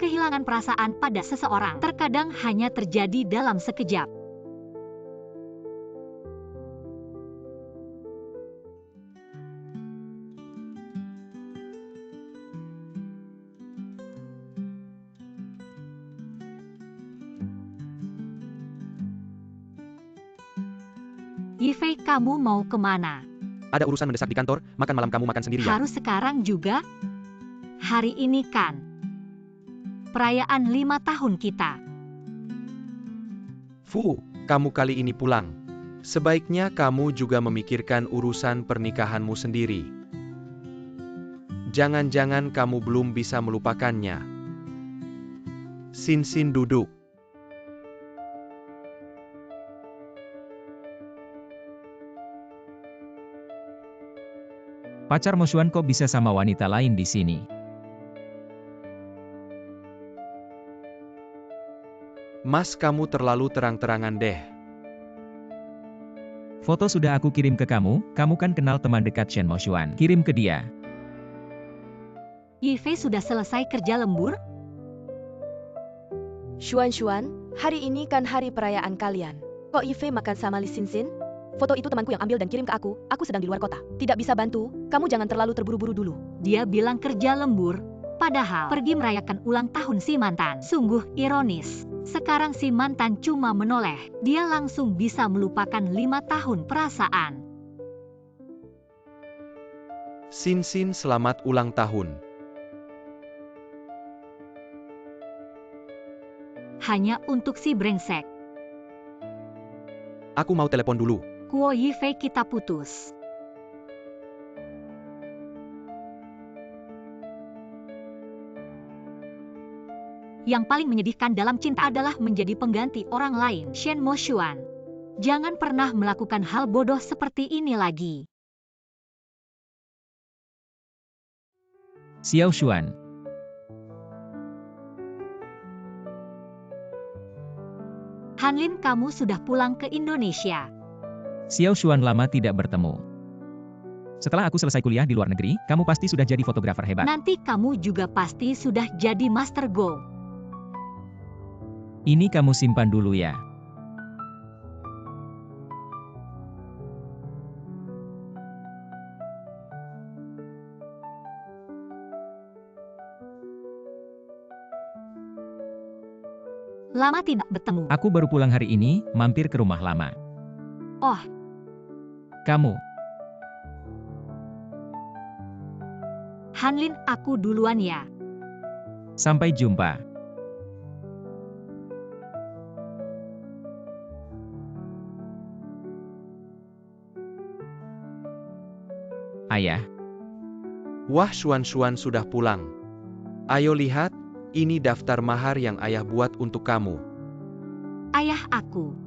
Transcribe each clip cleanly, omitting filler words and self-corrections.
Kehilangan perasaan pada seseorang terkadang hanya terjadi dalam sekejap. Yifei, kamu mau kemana? Ada urusan mendesak di kantor, makan malam kamu makan sendiri ya? Harus sekarang juga? Hari ini kan perayaan 5 tahun kita. Fu, kamu kali ini pulang. Sebaiknya kamu juga memikirkan urusan pernikahanmu sendiri. Jangan-jangan kamu belum bisa melupakannya. Sin duduk. Pacar Mo Xuan kok bisa sama wanita lain di sini? Mas, kamu terlalu terang-terangan deh. Foto sudah aku kirim ke kamu kan kenal teman dekat Shen Mo Xuan. Kirim ke dia. Yifei sudah selesai kerja lembur? Xuan, hari ini kan hari perayaan kalian. Kok Yifei makan sama Li Xin? Foto itu temanku yang ambil dan kirim ke aku sedang di luar kota. Tidak bisa bantu, kamu jangan terlalu terburu-buru dulu. Dia bilang kerja lembur, padahal pergi merayakan ulang tahun si mantan. Sungguh ironis. Sekarang si mantan cuma menoleh, dia langsung bisa melupakan 5 tahun perasaan. Sin, selamat ulang tahun. Hanya untuk si brengsek. Aku mau telepon dulu. Kuo Yifei, kita putus. Yang paling menyedihkan dalam cinta adalah menjadi pengganti orang lain. Shen Mo Xuan, jangan pernah melakukan hal bodoh seperti ini lagi. Xiao Xuan. Hanlin, kamu sudah pulang ke Indonesia. Xiao Xuan, lama tidak bertemu. Setelah aku selesai kuliah di luar negeri, kamu pasti sudah jadi fotografer hebat. Nanti kamu juga pasti sudah jadi Master Go. Ini kamu simpan dulu ya. Lama tidak bertemu. Aku baru pulang hari ini, mampir ke rumah lama. Oh, Kamu. Hanlin, aku duluan ya. Sampai jumpa. Ayah. Wah, Xuan sudah pulang. Ayo lihat, ini daftar mahar yang ayah buat untuk kamu. Ayah aku.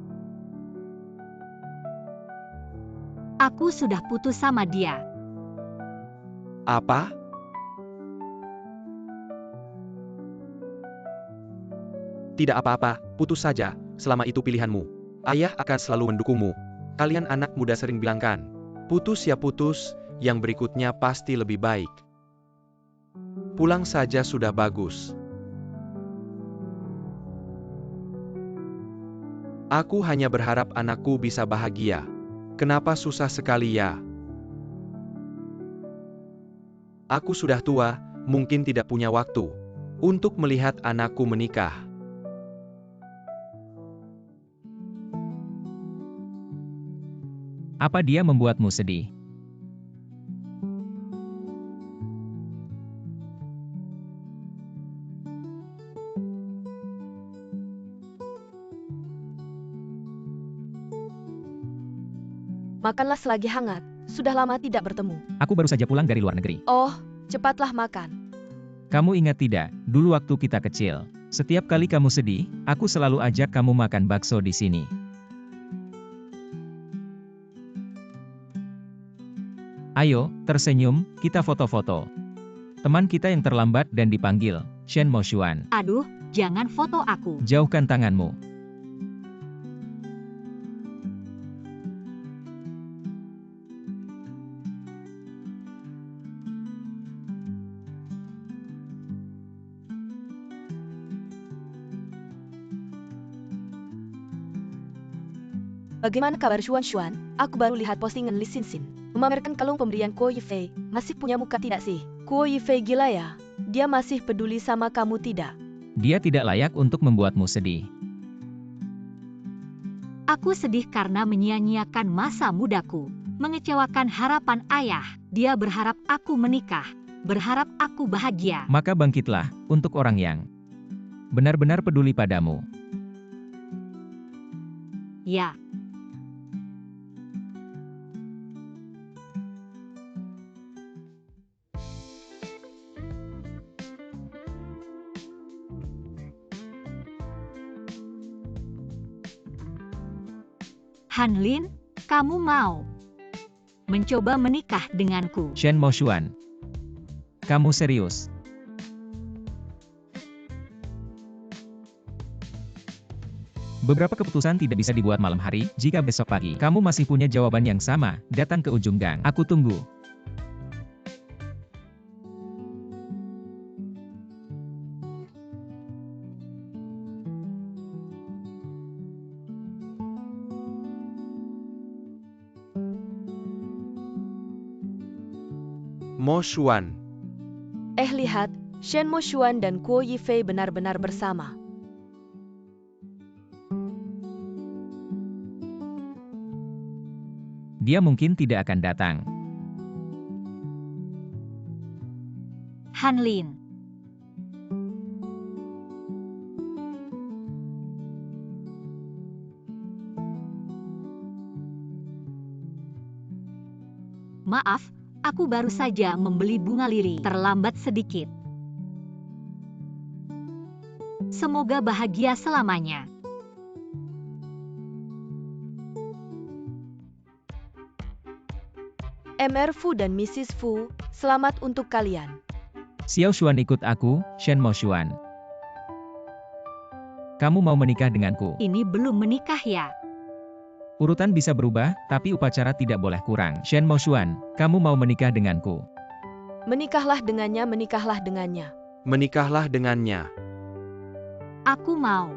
Aku sudah putus sama dia. Apa? Tidak apa-apa, putus saja, selama itu pilihanmu. Ayah akan selalu mendukungmu. Kalian anak muda sering bilang kan, putus ya putus, yang berikutnya pasti lebih baik. Pulang saja sudah bagus. Aku hanya berharap anakku bisa bahagia. Kenapa susah sekali ya? Aku sudah tua, mungkin tidak punya waktu untuk melihat anakku menikah. Apa dia membuatmu sedih? Makanlah selagi hangat, sudah lama tidak bertemu. Aku baru saja pulang dari luar negeri. Oh, cepatlah makan. Kamu ingat tidak, dulu waktu kita kecil, setiap kali kamu sedih, aku selalu ajak kamu makan bakso di sini. Ayo, tersenyum, kita foto-foto. Teman kita yang terlambat dan dipanggil, Shen Mo Xuan. Aduh, jangan foto aku. Jauhkan tanganmu. Bagaimana kabar Xuan Xuan? Aku baru lihat postingan Li Xinxin. Memamerkan kalung pemberian Kuo Yifei. Masih punya muka tidak sih? Kuo Yifei gila ya? Dia masih peduli sama kamu tidak? Dia tidak layak untuk membuatmu sedih. Aku sedih karena menyia-nyiakan masa mudaku. Mengecewakan harapan ayah. Dia berharap aku menikah. Berharap aku bahagia. Maka bangkitlah, untuk orang yang benar-benar peduli padamu. Ya. Hanlin, kamu mau mencoba menikah denganku? Shen Moshuan. Kamu serius? Beberapa keputusan tidak bisa dibuat malam hari. Jika besok pagi kamu masih punya jawaban yang sama, datang ke ujung gang. Aku tunggu. Mo Xuan. Lihat, Shen Moshuan dan Kuo Yifei benar-benar bersama. Dia mungkin tidak akan datang. Hanlin. Maaf, aku baru saja membeli bunga lili. Terlambat sedikit. Semoga bahagia selamanya. Mr. Fu dan Mrs. Fu, selamat untuk kalian. Xiao Xuan ikut aku, Shen Moshuan. Kamu mau menikah denganku? Ini belum menikah ya? Urutan bisa berubah, tapi upacara tidak boleh kurang. Shen Moshuan, kamu mau menikah denganku? Menikahlah dengannya, menikahlah dengannya. Menikahlah dengannya. Aku mau.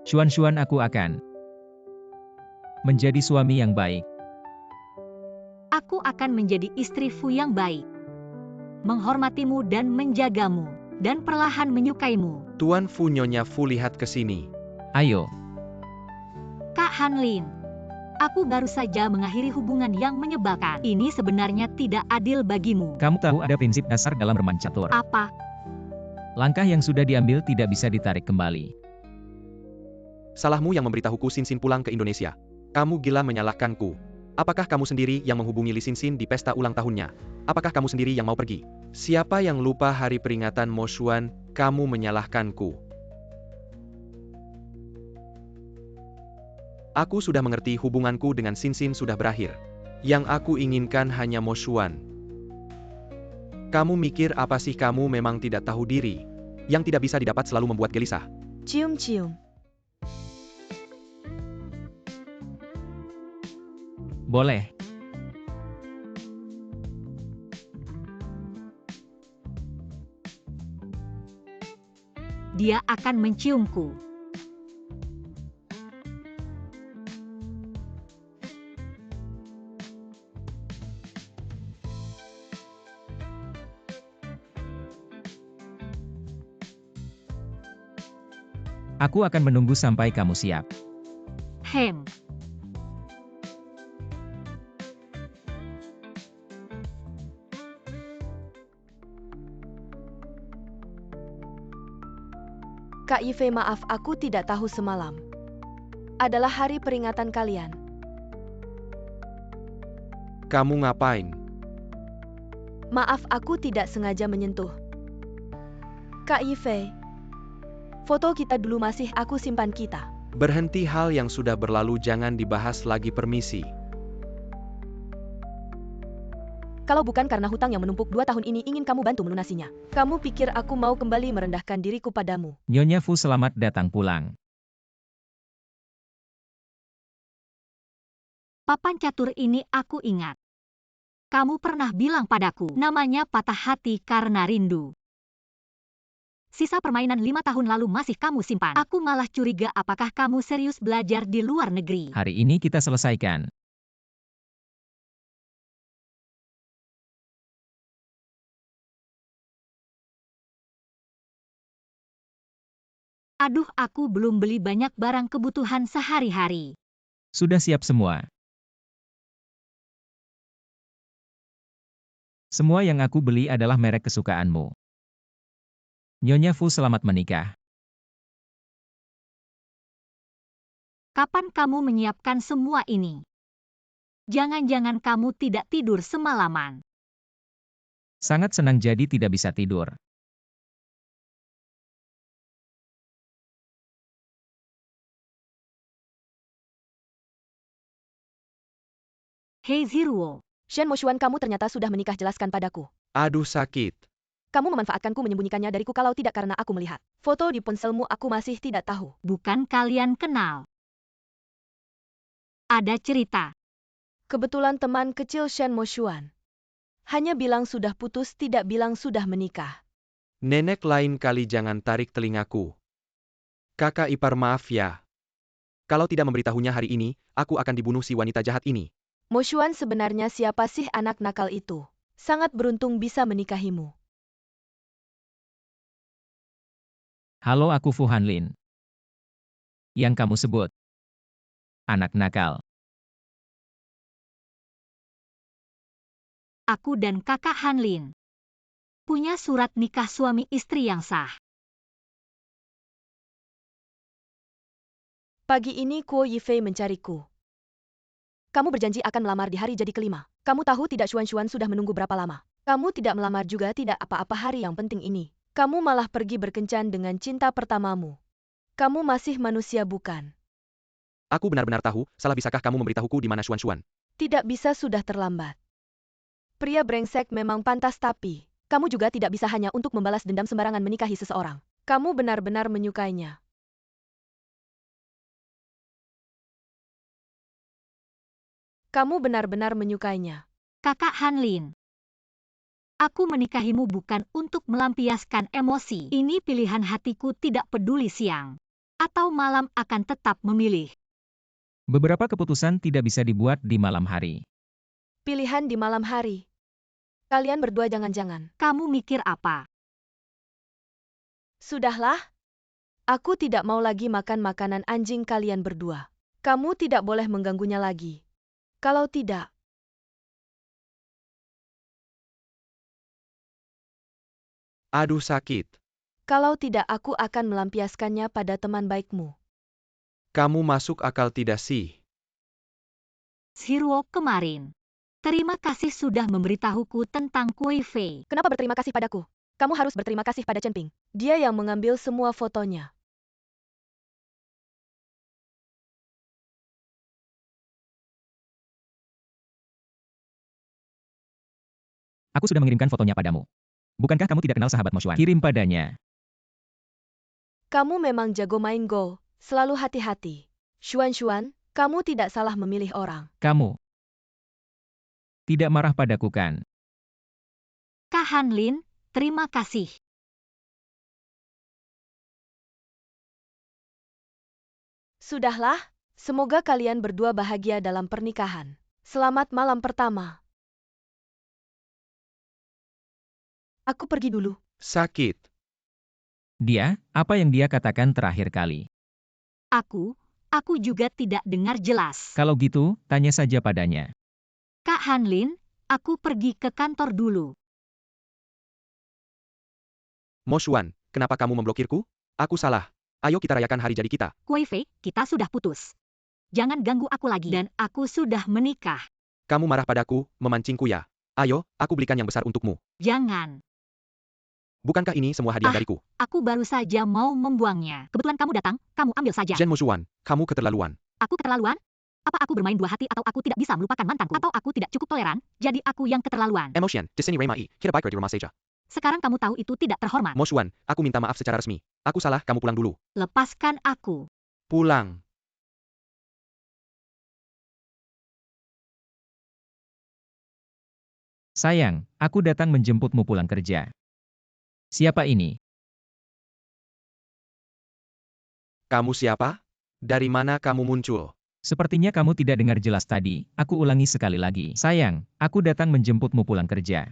Xuan, aku akan menjadi suami yang baik. Aku akan menjadi istri Fu yang baik. Menghormatimu dan menjagamu. Dan perlahan menyukaimu. Tuan Fu, Nyonya Fu, lihat ke sini. Ayo. Kak Hanlin. Aku baru saja mengakhiri hubungan yang menyebalkan. Ini sebenarnya tidak adil bagimu. Kamu tahu ada prinsip dasar dalam bermain catur. Apa? Langkah yang sudah diambil tidak bisa ditarik kembali. Salahmu yang memberitahuku Xinxin pulang ke Indonesia. Kamu gila menyalahkanku. Apakah kamu sendiri yang menghubungi Li Xinxin di pesta ulang tahunnya? Apakah kamu sendiri yang mau pergi? Siapa yang lupa hari peringatan Mo Xuan? Kamu menyalahkanku. Aku sudah mengerti hubunganku dengan Xinxin sudah berakhir. Yang aku inginkan hanya Mo Xuan. Kamu mikir apa sih, kamu memang tidak tahu diri. Yang tidak bisa didapat selalu membuat gelisah. Cium-cium. Boleh. Dia akan menciumku. Aku akan menunggu sampai kamu siap. Hem. Kak Yifei, maaf, aku tidak tahu semalam adalah hari peringatan kalian. Kamu ngapain? Maaf, aku tidak sengaja menyentuh. Kak Yifei, foto kita dulu masih aku simpan kita. Berhenti, hal yang sudah berlalu jangan dibahas lagi, permisi. Kalau bukan karena hutang yang menumpuk 2 tahun ini ingin kamu bantu melunasinya. Kamu pikir aku mau kembali merendahkan diriku padamu? Nyonya Fu, selamat datang pulang. Papan catur ini aku ingat. Kamu pernah bilang padaku, namanya patah hati karena rindu. Sisa permainan 5 tahun lalu masih kamu simpan. Aku malah curiga apakah kamu serius belajar di luar negeri. Hari ini kita selesaikan. Aduh, aku belum beli banyak barang kebutuhan sehari-hari. Sudah siap semua. Semua yang aku beli adalah merek kesukaanmu. Nyonya Fu selamat menikah. Kapan kamu menyiapkan semua ini? Jangan-jangan kamu tidak tidur semalaman. Sangat senang jadi tidak bisa tidur. Hei Ziruo, Shen Moshuan, kamu ternyata sudah menikah, jelaskan padaku. Aduh sakit. Kamu memanfaatkanku menyembunyikannya dariku kalau tidak karena aku melihat. Foto di ponselmu aku masih tidak tahu. bukan kalian kenal. Ada cerita. Kebetulan teman kecil Shen Moshuan. Hanya bilang sudah putus, tidak bilang sudah menikah. Nenek lain kali jangan tarik telingaku. Kakak ipar maaf ya. Kalau tidak memberitahunya hari ini, aku akan dibunuh si wanita jahat ini. Moshuan, sebenarnya siapa sih anak nakal itu? Sangat beruntung bisa menikahimu. Halo, aku Fu Hanlin. Yang kamu sebut. Anak nakal. Aku dan kakak Hanlin punya surat nikah suami istri yang sah. Pagi ini Kuo Yifei mencariku. Kamu berjanji akan melamar di hari jadi kelima. Kamu tahu tidak Xuan sudah menunggu berapa lama? Kamu tidak melamar juga tidak apa-apa hari yang penting ini. Kamu malah pergi berkencan dengan cinta pertamamu. Kamu masih manusia bukan? Aku benar-benar tahu, salah bisakah kamu memberitahuku di mana Xuan? Tidak bisa, sudah terlambat. Pria brengsek memang pantas, tapi kamu juga tidak bisa hanya untuk membalas dendam sembarangan menikahi seseorang. Kamu benar-benar menyukainya. Kamu benar-benar menyukainya. Kakak Hanlin, aku menikahimu bukan untuk melampiaskan emosi. Ini pilihan hatiku, tidak peduli siang atau malam akan tetap memilih. Beberapa keputusan tidak bisa dibuat di malam hari. Pilihan di malam hari. Kalian berdua jangan-jangan. Kamu mikir apa? Sudahlah. Aku tidak mau lagi makan makanan anjing kalian berdua. Kamu tidak boleh mengganggunya lagi. Kalau tidak, Aduh sakit. kalau tidak aku akan melampiaskannya pada teman baikmu. Kamu masuk akal tidak sih? Ziruo kemarin. Terima kasih sudah memberitahuku tentang Kui Fei. Kenapa berterima kasih padaku? Kamu harus berterima kasih pada Chen Ping. Dia yang mengambil semua fotonya. Aku sudah mengirimkan fotonya padamu. Bukankah kamu tidak kenal sahabat Moshuan? Kirim padanya. Kamu memang jago main Go. Selalu hati-hati. Xuan, kamu tidak salah memilih orang. Kamu tidak marah padaku kan? Kak Hanlin, terima kasih. Sudahlah, semoga kalian berdua bahagia dalam pernikahan. Selamat malam pertama. Aku pergi dulu. Sakit. Dia, apa yang dia katakan terakhir kali? Aku juga tidak dengar jelas. Kalau gitu, tanya saja padanya. Kak Hanlin, aku pergi ke kantor dulu. Moshuan, kenapa kamu memblokirku? Aku salah. Ayo kita rayakan hari jadi kita. Kui Fei, kita sudah putus. Jangan ganggu aku lagi. Dan aku sudah menikah. Kamu marah padaku, memancingku ya. Ayo, aku belikan yang besar untukmu. Jangan. Bukankah ini semua hadiah dariku? Aku baru saja mau membuangnya. Kebetulan kamu datang, kamu ambil saja. Shen Moshuan, kamu keterlaluan. Aku keterlaluan? Apa aku bermain dua hati atau aku tidak bisa melupakan mantanku? Atau aku tidak cukup toleran, jadi aku yang keterlaluan. Emotion, di sini Remai, kita baik di rumah saja. Sekarang kamu tahu itu tidak terhormat. Moshuan, aku minta maaf secara resmi. Aku salah, kamu pulang dulu. Lepaskan aku. Pulang. Sayang, aku datang menjemputmu pulang kerja. Siapa ini? Kamu siapa? Dari mana kamu muncul? Sepertinya kamu tidak dengar jelas tadi. Aku ulangi sekali lagi. Sayang, aku datang menjemputmu pulang kerja.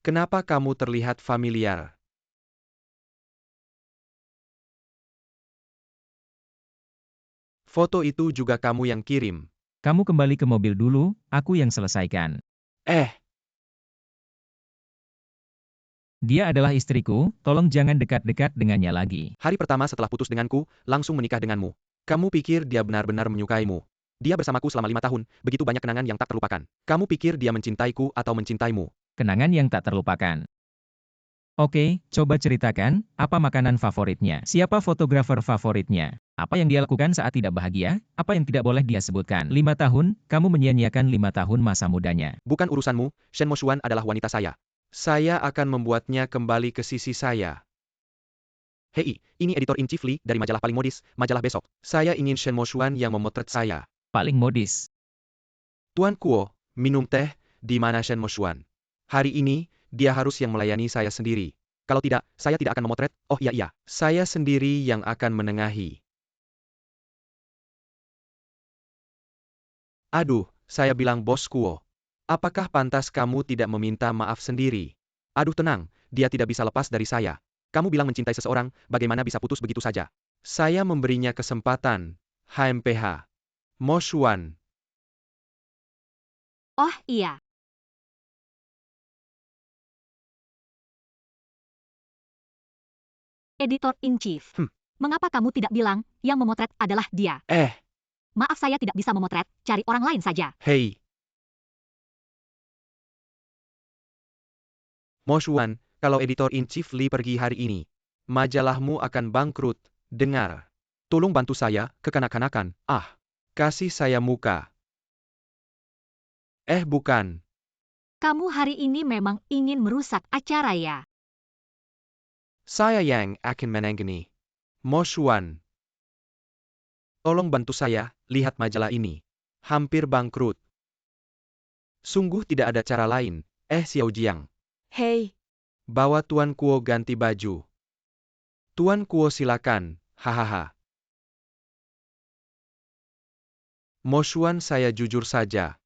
Kenapa kamu terlihat familiar? Foto itu juga kamu yang kirim. Kamu kembali ke mobil dulu, aku yang selesaikan. Eh, Dia adalah istriku, tolong jangan dekat-dekat dengannya lagi. hari pertama setelah putus denganku, langsung menikah denganmu. Kamu pikir dia benar-benar menyukaimu? Dia bersamaku selama 5 tahun, begitu banyak kenangan yang tak terlupakan. Kamu pikir dia mencintaiku atau mencintaimu? Kenangan yang tak terlupakan. Oke, coba ceritakan, apa makanan favoritnya? Siapa fotografer favoritnya? Apa yang dia lakukan saat tidak bahagia? Apa yang tidak boleh dia sebutkan? 5 tahun, kamu menyia-nyiakan 5 tahun masa mudanya. Bukan urusanmu, Shen Moshuan adalah wanita saya. Saya akan membuatnya kembali ke sisi saya. Hei, ini editor-in-chief Lee dari majalah paling modis, majalah besok. Saya ingin Shen Moshuan yang memotret saya. Paling modis. Tuan Kuo, minum teh, di mana Shen Moshuan? Hari ini, dia harus yang melayani saya sendiri. Kalau tidak, saya tidak akan memotret. Oh iya, saya sendiri yang akan menengahi. Aduh, saya bilang bos Kuo. Apakah pantas kamu tidak meminta maaf sendiri? Aduh tenang, dia tidak bisa lepas dari saya. Kamu bilang mencintai seseorang, bagaimana bisa putus begitu saja? Saya memberinya kesempatan. HMPH. Moshuan. Oh iya, editor-in-chief. Hmm. Mengapa kamu tidak bilang yang memotret adalah dia? Maaf saya tidak bisa memotret, cari orang lain saja. Hei. Moshuan, kalau editor-in-chief Lee pergi hari ini, majalahmu akan bangkrut. Dengar. Tolong bantu saya, kekanak-kanakan. Kasih saya muka. Bukan. Kamu hari ini memang ingin merusak acara ya? Saya yang akan menangani. Moshuan. Tolong bantu saya, lihat majalah ini. Hampir bangkrut. Sungguh tidak ada cara lain. Xiao Jiang. Hei, Bawa Tuan Kuo ganti baju. Tuan Kuo silakan, hahaha. Moshuan saya jujur saja.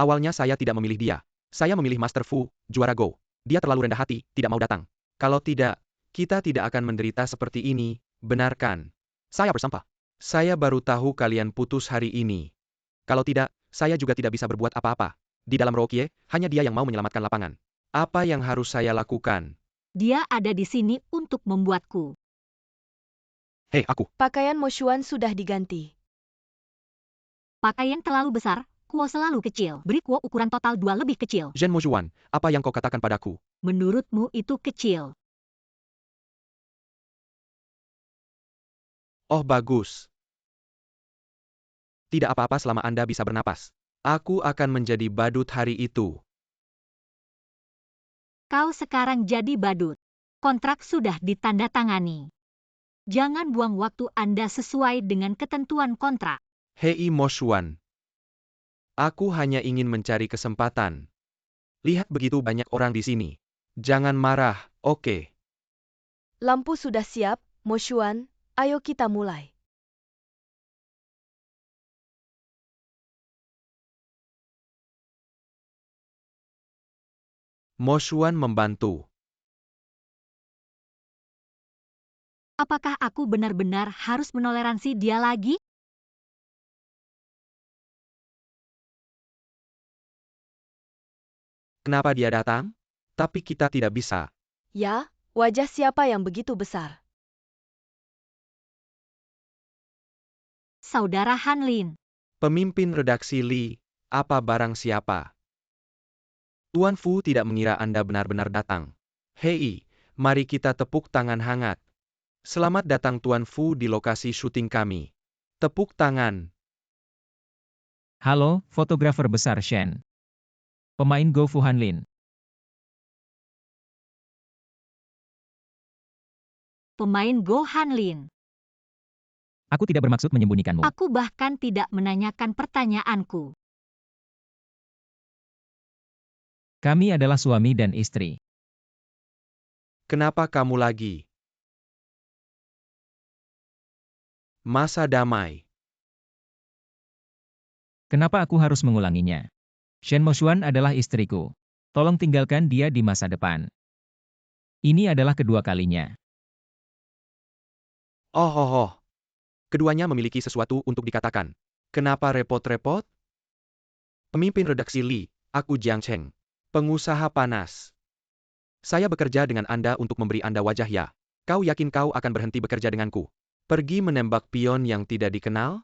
Awalnya saya tidak memilih dia. Saya memilih Master Fu, juara Go. Dia terlalu rendah hati, tidak mau datang. Kalau tidak, kita tidak akan menderita seperti ini, benar kan? Saya bersampah. Saya baru tahu kalian putus hari ini. Kalau tidak, saya juga tidak bisa berbuat apa-apa. Di dalam Rokie, hanya dia yang mau menyelamatkan lapangan. Apa yang harus saya lakukan? Dia ada di sini untuk membuatku. Hei, aku. pakaian Moshuan sudah diganti. Pakaian terlalu besar, Kuo selalu kecil. Beri Kuo ukuran total 2 lebih kecil. Zhen Moshuan, apa yang kau katakan padaku? Menurutmu itu kecil. Oh bagus. Tidak apa-apa selama Anda bisa bernapas. Aku akan menjadi badut hari itu. Kau sekarang jadi badut. Kontrak sudah ditandatangani. Jangan buang waktu Anda sesuai dengan ketentuan kontrak. Hei Moshuan. Aku hanya ingin mencari kesempatan. Lihat begitu banyak orang di sini. Jangan marah, oke? Lampu sudah siap, Moshuan, ayo kita mulai. Moshuan membantu. Apakah aku benar-benar harus menoleransi dia lagi? Kenapa dia datang? Tapi kita tidak bisa. Ya, wajah siapa yang begitu besar? Saudara Hanlin. Pemimpin redaksi Lee, apa barang siapa? Tuan Fu tidak mengira Anda benar-benar datang. Hei, mari kita tepuk tangan hangat. Selamat datang Tuan Fu di lokasi syuting kami. Tepuk tangan. Halo, fotografer besar Shen. Pemain Go Fu Hanlin. Pemain Go Hanlin. Aku tidak bermaksud menyembunyikanmu. Aku bahkan tidak menanyakan pertanyaanku. Kami adalah suami dan istri. Kenapa kamu lagi? Masa damai. Kenapa aku harus mengulanginya? Shen Moshuan adalah istriku. Tolong tinggalkan dia di masa depan. Ini adalah kedua kalinya. Oh. Keduanya memiliki sesuatu untuk dikatakan. Kenapa repot-repot? Pemimpin redaksi Li, aku Jiang Cheng. Pengusaha panas. Saya bekerja dengan Anda untuk memberi Anda wajah ya. Kau yakin kau akan berhenti bekerja denganku? Pergi menembak pion yang tidak dikenal?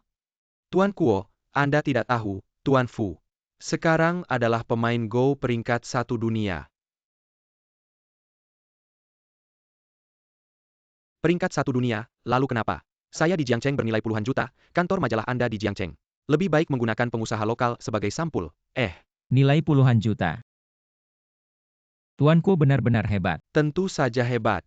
Tuan Kuo, Anda tidak tahu, Tuan Fu. Sekarang adalah pemain Go peringkat 1 dunia. Peringkat 1 dunia, lalu kenapa? Saya di Jiangcheng bernilai puluhan juta, kantor majalah Anda di Jiangcheng. Lebih baik menggunakan pengusaha lokal sebagai sampul. Nilai puluhan juta. Tuanku benar-benar hebat. Tentu saja hebat.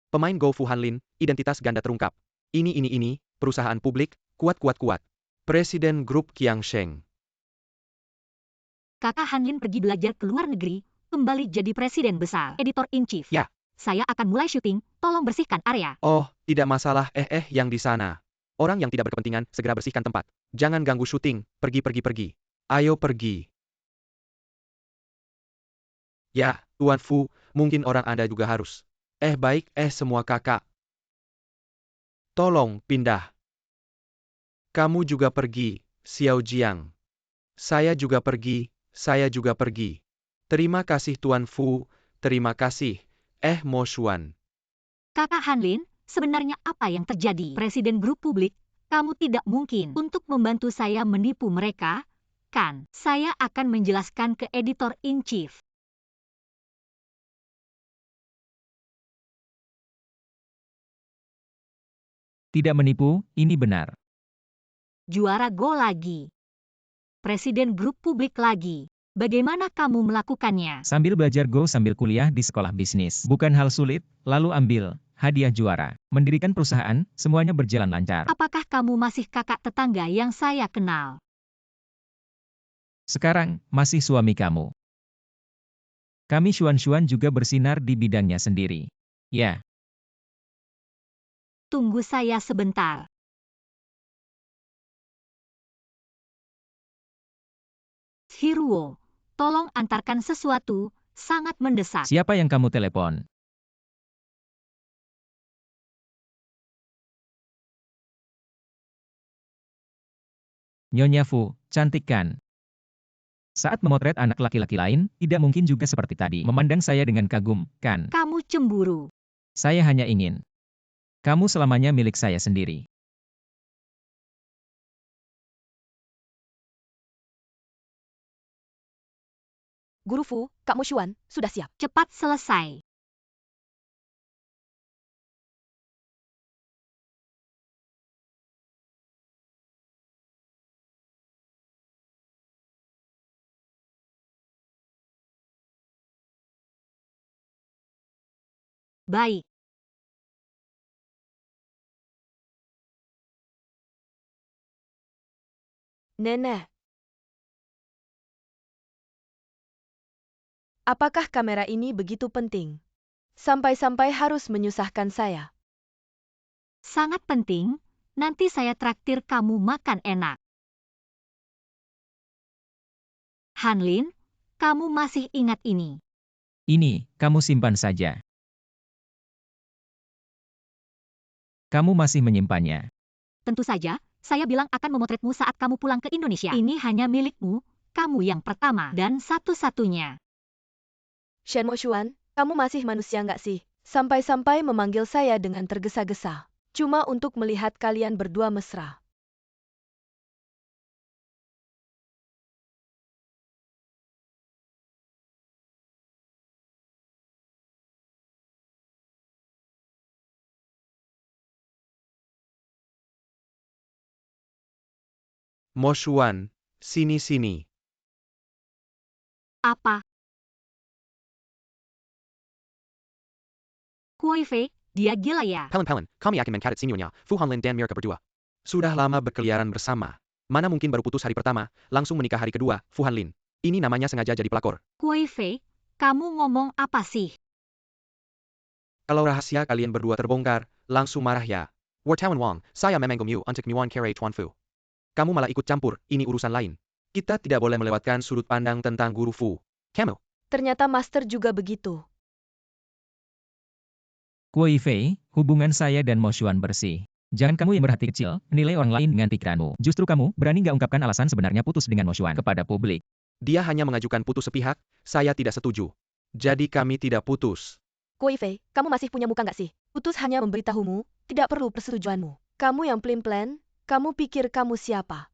Pemain Go Fu Hanlin, identitas ganda terungkap. Ini, perusahaan publik, kuat. Presiden grup Qiangsheng. Kakak Hanlin pergi belajar ke luar negeri, kembali jadi presiden besar. Editor-in-Chief. Ya. Saya akan mulai syuting, tolong bersihkan area. Oh, tidak masalah, yang di sana. Orang yang tidak berkepentingan, segera bersihkan tempat. Jangan ganggu syuting, pergi. Ayo pergi. Ya, Tuan Fu, mungkin orang Anda juga harus. Baik, semua kakak. Tolong, pindah. Kamu juga pergi, Xiao Jiang. Saya juga pergi. Terima kasih Tuan Fu, terima kasih, Mo Xuan. Kakak Hanlin, sebenarnya apa yang terjadi? Presiden grup publik, kamu tidak mungkin untuk membantu saya menipu mereka, kan? Saya akan menjelaskan ke editor-in-chief. Tidak menipu, ini benar. Juara Go lagi. Presiden grup publik lagi. Bagaimana kamu melakukannya? Sambil belajar Go sambil kuliah di sekolah bisnis. Bukan hal sulit, lalu ambil hadiah juara. Mendirikan perusahaan, semuanya berjalan lancar. Apakah kamu masih kakak tetangga yang saya kenal? Sekarang, masih suami kamu. Kami Xuan juga bersinar di bidangnya sendiri. Ya, Tunggu saya sebentar. Hiruo, tolong antarkan sesuatu, sangat mendesak. siapa yang kamu telepon? Nyonya Fu, cantik kan? Saat memotret anak laki-laki lain, tidak mungkin juga seperti tadi. Memandang saya dengan kagum, kan? Kamu cemburu. Saya hanya ingin. Kamu selamanya milik saya sendiri. Guru Fu, Kak Moshuan, sudah siap. Cepat selesai. Baik. Nenek. Apakah kamera ini begitu penting? Sampai-sampai harus menyusahkan saya. Sangat penting, nanti saya traktir kamu makan enak. Hanlin, kamu masih ingat ini. Ini, kamu simpan saja. Kamu masih menyimpannya. Tentu saja, saya bilang akan memotretmu saat kamu pulang ke Indonesia. Ini hanya milikmu, kamu yang pertama dan satu-satunya. Shen Moshuan, kamu masih manusia nggak sih? Sampai-sampai memanggil saya dengan tergesa-gesa. Cuma untuk melihat kalian berdua mesra. Mo Xuan, sini. Apa? Kuai Fei, dia gila ya. Pelen, kami akan mengkaret sinyalnya, Fu Hanlin dan mereka berdua. Sudah lama berkeliaran bersama. Mana mungkin baru putus hari pertama, langsung menikah hari kedua, Fu Hanlin. Ini namanya sengaja jadi pelakor. Kuai Fei, kamu ngomong apa sih? Kalau rahasia kalian berdua terbongkar, langsung marah ya. Wartawan Wang, saya memanggilmu untuk Muan Kere Tuan Fu. Kamu malah ikut campur, ini urusan lain. Kita tidak boleh melewatkan sudut pandang tentang Guru Fu. Kamu. Ternyata Master juga begitu. Kuai Fei, hubungan saya dan Mo Xuan bersih. Jangan kamu yang berhati kecil, menilai orang lain dengan pikiranmu. Justru kamu, berani nggak ungkapkan alasan sebenarnya putus dengan Mo Xuan kepada publik. Dia hanya mengajukan putus sepihak, saya tidak setuju. Jadi kami tidak putus. Kuai Fei, kamu masih punya muka nggak sih? Putus hanya memberitahumu, tidak perlu persetujuanmu. Kamu yang pelin-pelan, kamu pikir kamu siapa?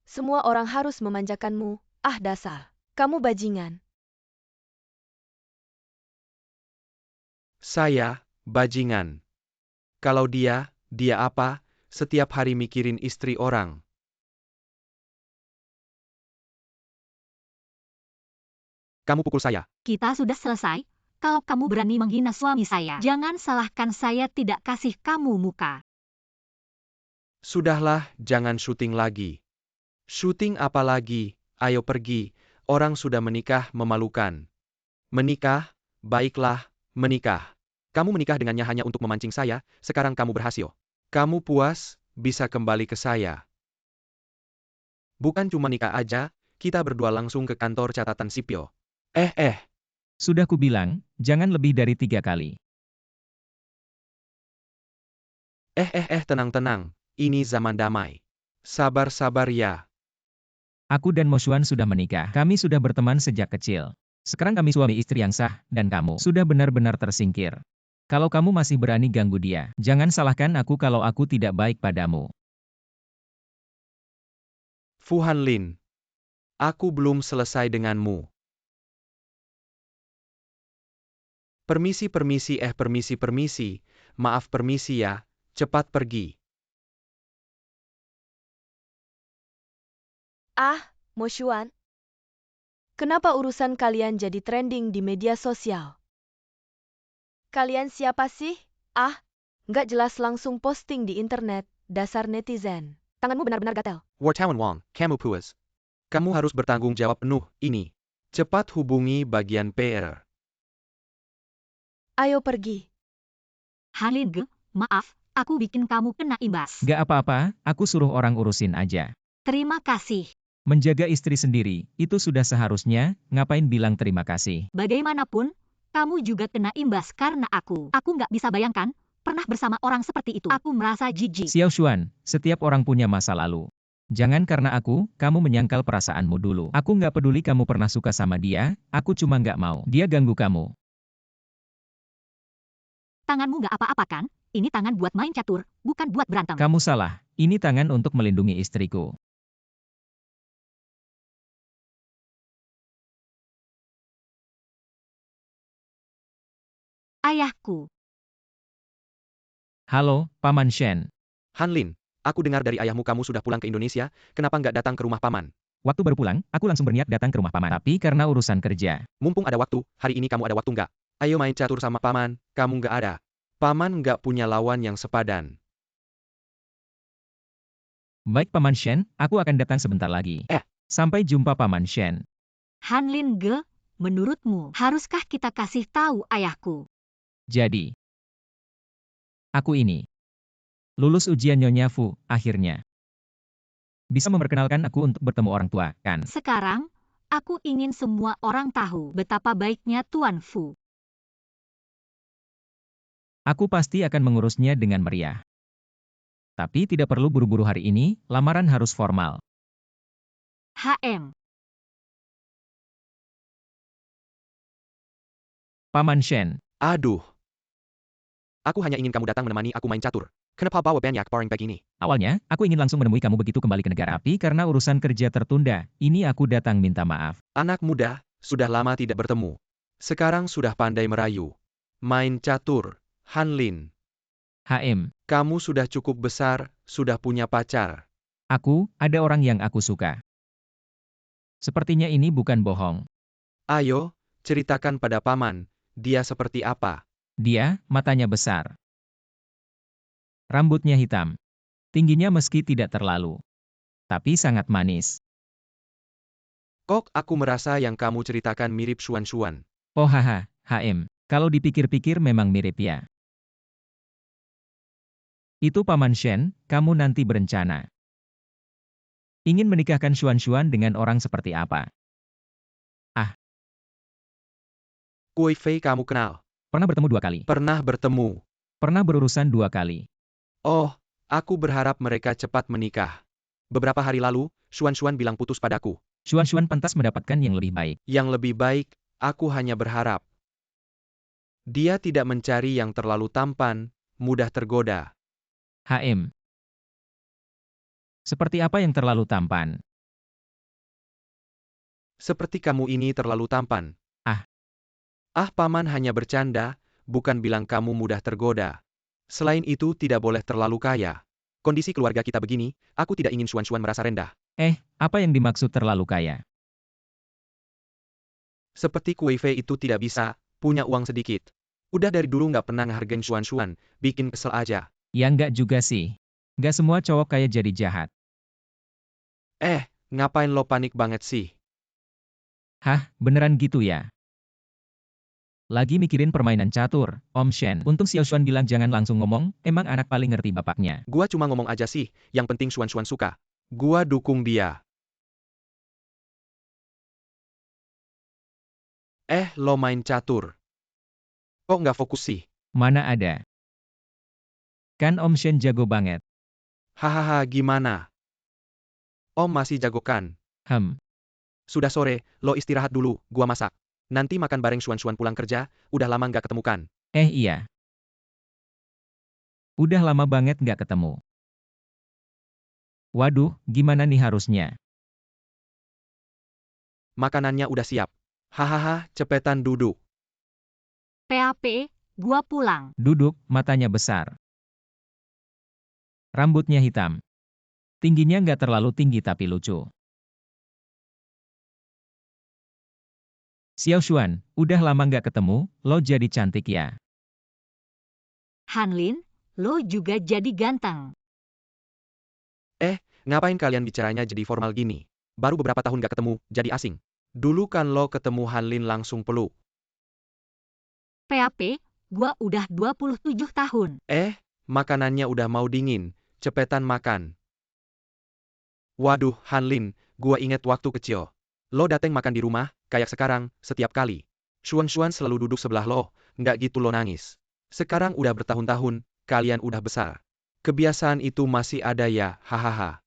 Semua orang harus memanjakanmu, ah dasar. Kamu bajingan. Saya, bajingan. Kalau dia apa? Setiap hari mikirin istri orang. Kamu pukul saya. Kita sudah selesai. Kalau kamu berani menghina suami saya, jangan salahkan saya tidak kasih kamu muka. Sudahlah, jangan syuting lagi. Syuting apa lagi? Ayo pergi. Orang sudah menikah memalukan. Menikah? Baiklah, menikah. Kamu menikah dengannya hanya untuk memancing saya, sekarang kamu berhasil. Kamu puas, bisa kembali ke saya. Bukan cuma nikah aja, kita berdua langsung ke kantor catatan sipil. Sudah kubilang, jangan lebih dari 3 kali. Tenang. Ini zaman damai. Sabar ya. Aku dan Mo Xuan sudah menikah. Kami sudah berteman sejak kecil. Sekarang kami suami istri yang sah, dan kamu sudah benar-benar tersingkir. Kalau kamu masih berani ganggu dia, jangan salahkan aku kalau aku tidak baik padamu. Fu Hanlin. Aku belum selesai denganmu. Permisi. Maaf permisi ya, cepat pergi. Ah, Mo Xuan. Kenapa urusan kalian jadi trending di media sosial? Kalian siapa sih? Ah, nggak jelas langsung posting di internet, dasar netizen. Tanganmu benar-benar gatel. Wartawan Wang, kamu puas. Kamu harus bertanggung jawab penuh, ini. Cepat hubungi bagian PR. Ayo pergi. Hanlin Ge, maaf, aku bikin kamu kena imbas. Gak apa-apa, aku suruh orang urusin aja. Terima kasih. Menjaga istri sendiri, itu sudah seharusnya, ngapain bilang terima kasih. Bagaimanapun, kamu juga kena imbas karena aku. Aku nggak bisa bayangkan, pernah bersama orang seperti itu. Aku merasa jijik. Xiao Xuan, setiap orang punya masa lalu. Jangan karena aku, kamu menyangkal perasaanmu dulu. Aku nggak peduli kamu pernah suka sama dia, aku cuma nggak mau dia ganggu kamu. Tanganmu nggak apa-apa kan? Ini tangan buat main catur, bukan buat berantem. Kamu salah, ini tangan untuk melindungi istriku. Ayahku. Halo, Paman Shen. Hanlin, aku dengar dari ayahmu kamu sudah pulang ke Indonesia, kenapa nggak datang ke rumah paman? Waktu baru pulang, aku langsung berniat datang ke rumah paman. Tapi karena urusan kerja. Mumpung ada waktu, hari ini kamu ada waktu nggak? Ayo main catur sama paman, kamu nggak ada. Paman nggak punya lawan yang sepadan. Baik Paman Shen, aku akan datang sebentar lagi. Sampai jumpa Paman Shen. Hanlin Ge, menurutmu, haruskah kita kasih tahu ayahku? Jadi, aku ini lulus ujian Nyonya Fu, akhirnya. Bisa memperkenalkan aku untuk bertemu orang tua, kan? Sekarang, aku ingin semua orang tahu betapa baiknya Tuan Fu. Aku pasti akan mengurusnya dengan meriah. Tapi tidak perlu buru-buru hari ini, lamaran harus formal. HM. Paman Shen, Aduh. Aku hanya ingin kamu datang menemani aku main catur. Kenapa bawa banyak barang begini? awalnya, aku ingin langsung menemui kamu begitu kembali ke negara api karena urusan kerja tertunda. Ini aku datang minta maaf. Anak muda, sudah lama tidak bertemu. Sekarang sudah pandai merayu. Main catur, Hanlin. HM, Kamu sudah cukup besar, sudah punya pacar. aku, ada orang yang aku suka. Sepertinya ini bukan bohong. Ayo, ceritakan pada paman, dia seperti apa? Dia, matanya besar. Rambutnya hitam. Tingginya meski tidak terlalu. Tapi sangat manis. Kok aku merasa yang kamu ceritakan mirip Xuan-Xuan. Oh haha, HM. Kalau dipikir-pikir memang mirip ya. Itu Paman Shen, kamu nanti berencana. Ingin menikahkan Xuan-Xuan dengan orang seperti apa? Kuei Fei kamu kenal? Pernah bertemu 2 kali. Pernah bertemu. Pernah berurusan 2 kali. Oh, aku berharap mereka cepat menikah. Beberapa hari lalu, Xuan-Xuan bilang putus padaku. Xuan-Xuan pantas mendapatkan yang lebih baik. Yang lebih baik, aku hanya berharap. Dia tidak mencari yang terlalu tampan, mudah tergoda. HM. Seperti apa yang terlalu tampan? Seperti kamu ini terlalu tampan. Ah. Paman hanya bercanda, bukan bilang kamu mudah tergoda. Selain itu tidak boleh terlalu kaya. Kondisi keluarga kita begini, aku tidak ingin Xuan-Xuan merasa rendah. Apa yang dimaksud terlalu kaya? Seperti Kuei Fei itu tidak bisa, punya uang sedikit. Udah dari dulu nggak pernah ngehargain Xuan-Xuan, bikin kesel aja. Ya nggak juga sih. Nggak semua cowok kaya jadi jahat. Ngapain lo panik banget sih? Hah, beneran gitu ya? Lagi mikirin permainan catur, Om Shen. Untung Xiaoshuan bilang jangan langsung ngomong, emang anak paling ngerti bapaknya. Gua cuma ngomong aja sih, yang penting Xuan-Xuan suka. Gua dukung dia. Lo main catur. Kok nggak fokus sih? Mana ada? Kan Om Shen jago banget. Hahaha, gimana? Om masih jago kan? Sudah sore, lo istirahat dulu, gua masak. Nanti makan bareng Xuan-Xuan pulang kerja, udah lama nggak ketemu kan? Iya. Udah lama banget nggak ketemu. Waduh, gimana nih harusnya? Makanannya udah siap. Hahaha, cepetan duduk. PAP, gua pulang. Duduk, matanya besar. Rambutnya hitam. Tingginya nggak terlalu tinggi tapi lucu. Xiaoshuan, udah lama nggak ketemu, lo jadi cantik ya. Hanlin, lo juga jadi ganteng. Ngapain kalian bicaranya jadi formal gini? Baru beberapa tahun nggak ketemu, jadi asing. Dulu kan lo ketemu Hanlin langsung peluk. PAP, gua udah 27 tahun. Makanannya udah mau dingin, cepetan makan. Waduh, Hanlin, gua inget waktu kecil. Lo dateng makan di rumah, kayak sekarang, setiap kali. Xuan-Xuan selalu duduk sebelah lo, nggak gitu lo nangis. Sekarang udah bertahun-tahun, kalian udah besar. Kebiasaan itu masih ada ya, hahaha.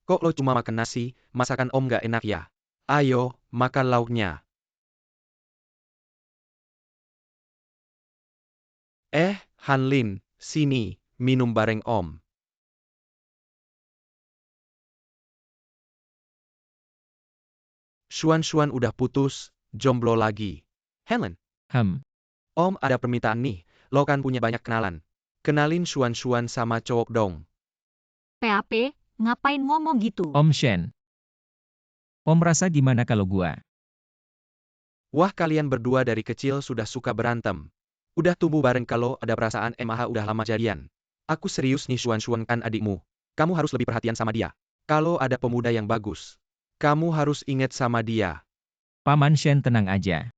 Kok lo cuma makan nasi, masakan om nggak enak ya? Ayo, makan lauknya. Hanlin, sini, minum bareng om. Xuan-Xuan udah putus, jomblo lagi. Helen, om ada permintaan nih, lo kan punya banyak kenalan. Kenalin Xuan-Xuan sama cowok dong. PAP, ngapain ngomong gitu? Om Shen. Om rasa gimana kalau gua? Wah, kalian berdua dari kecil sudah suka berantem. Udah tumbuh bareng kalau ada perasaan udah lama jadian. Aku serius nih, Xuan-Xuan kan adikmu. Kamu harus lebih perhatian sama dia. Kalau ada pemuda yang bagus, kamu harus ingat sama dia. Paman Shen tenang aja.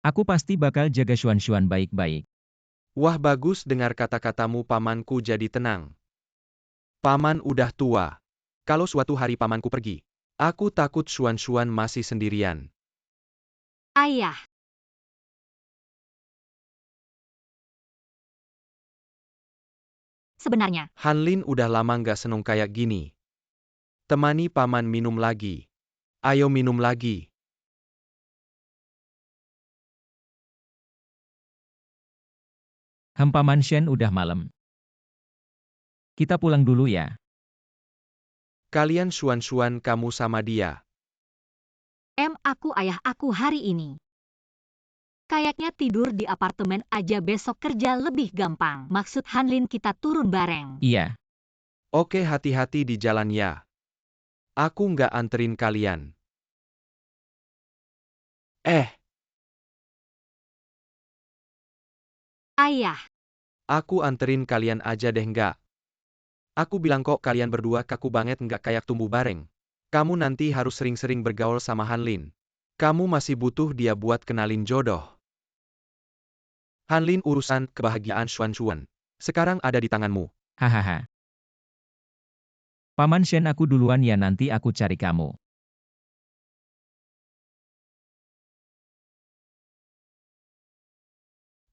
Aku pasti bakal jaga Xuan-Xuan baik-baik. Wah, bagus dengar kata-katamu, pamanku jadi tenang. Paman udah tua. Kalau suatu hari pamanku pergi, aku takut Xuan-Xuan masih sendirian. Ayah. Sebenarnya, Hanlin udah lama nggak seneng kayak gini. Temani paman minum lagi. Ayo minum lagi. Paman Shen udah malam. Kita pulang dulu ya. Kalian Xuan-Xuan kamu sama dia. aku ayah aku hari ini. Kayaknya tidur di apartemen aja besok kerja lebih gampang. Maksud Hanlin kita turun bareng. Iya. Oke, hati-hati di jalan ya. Aku nggak anterin kalian. Eh, Ayah, aku anterin kalian aja deh nggak? Aku bilang kok kalian berdua kaku banget nggak kayak tumbuh bareng. Kamu nanti harus sering-sering bergaul sama Hanlin. Kamu masih butuh dia buat kenalin jodoh. Hanlin, urusan kebahagiaan Xuan-Xuan sekarang ada di tanganmu. Hahaha. Paman Shen, aku duluan ya, nanti aku cari kamu.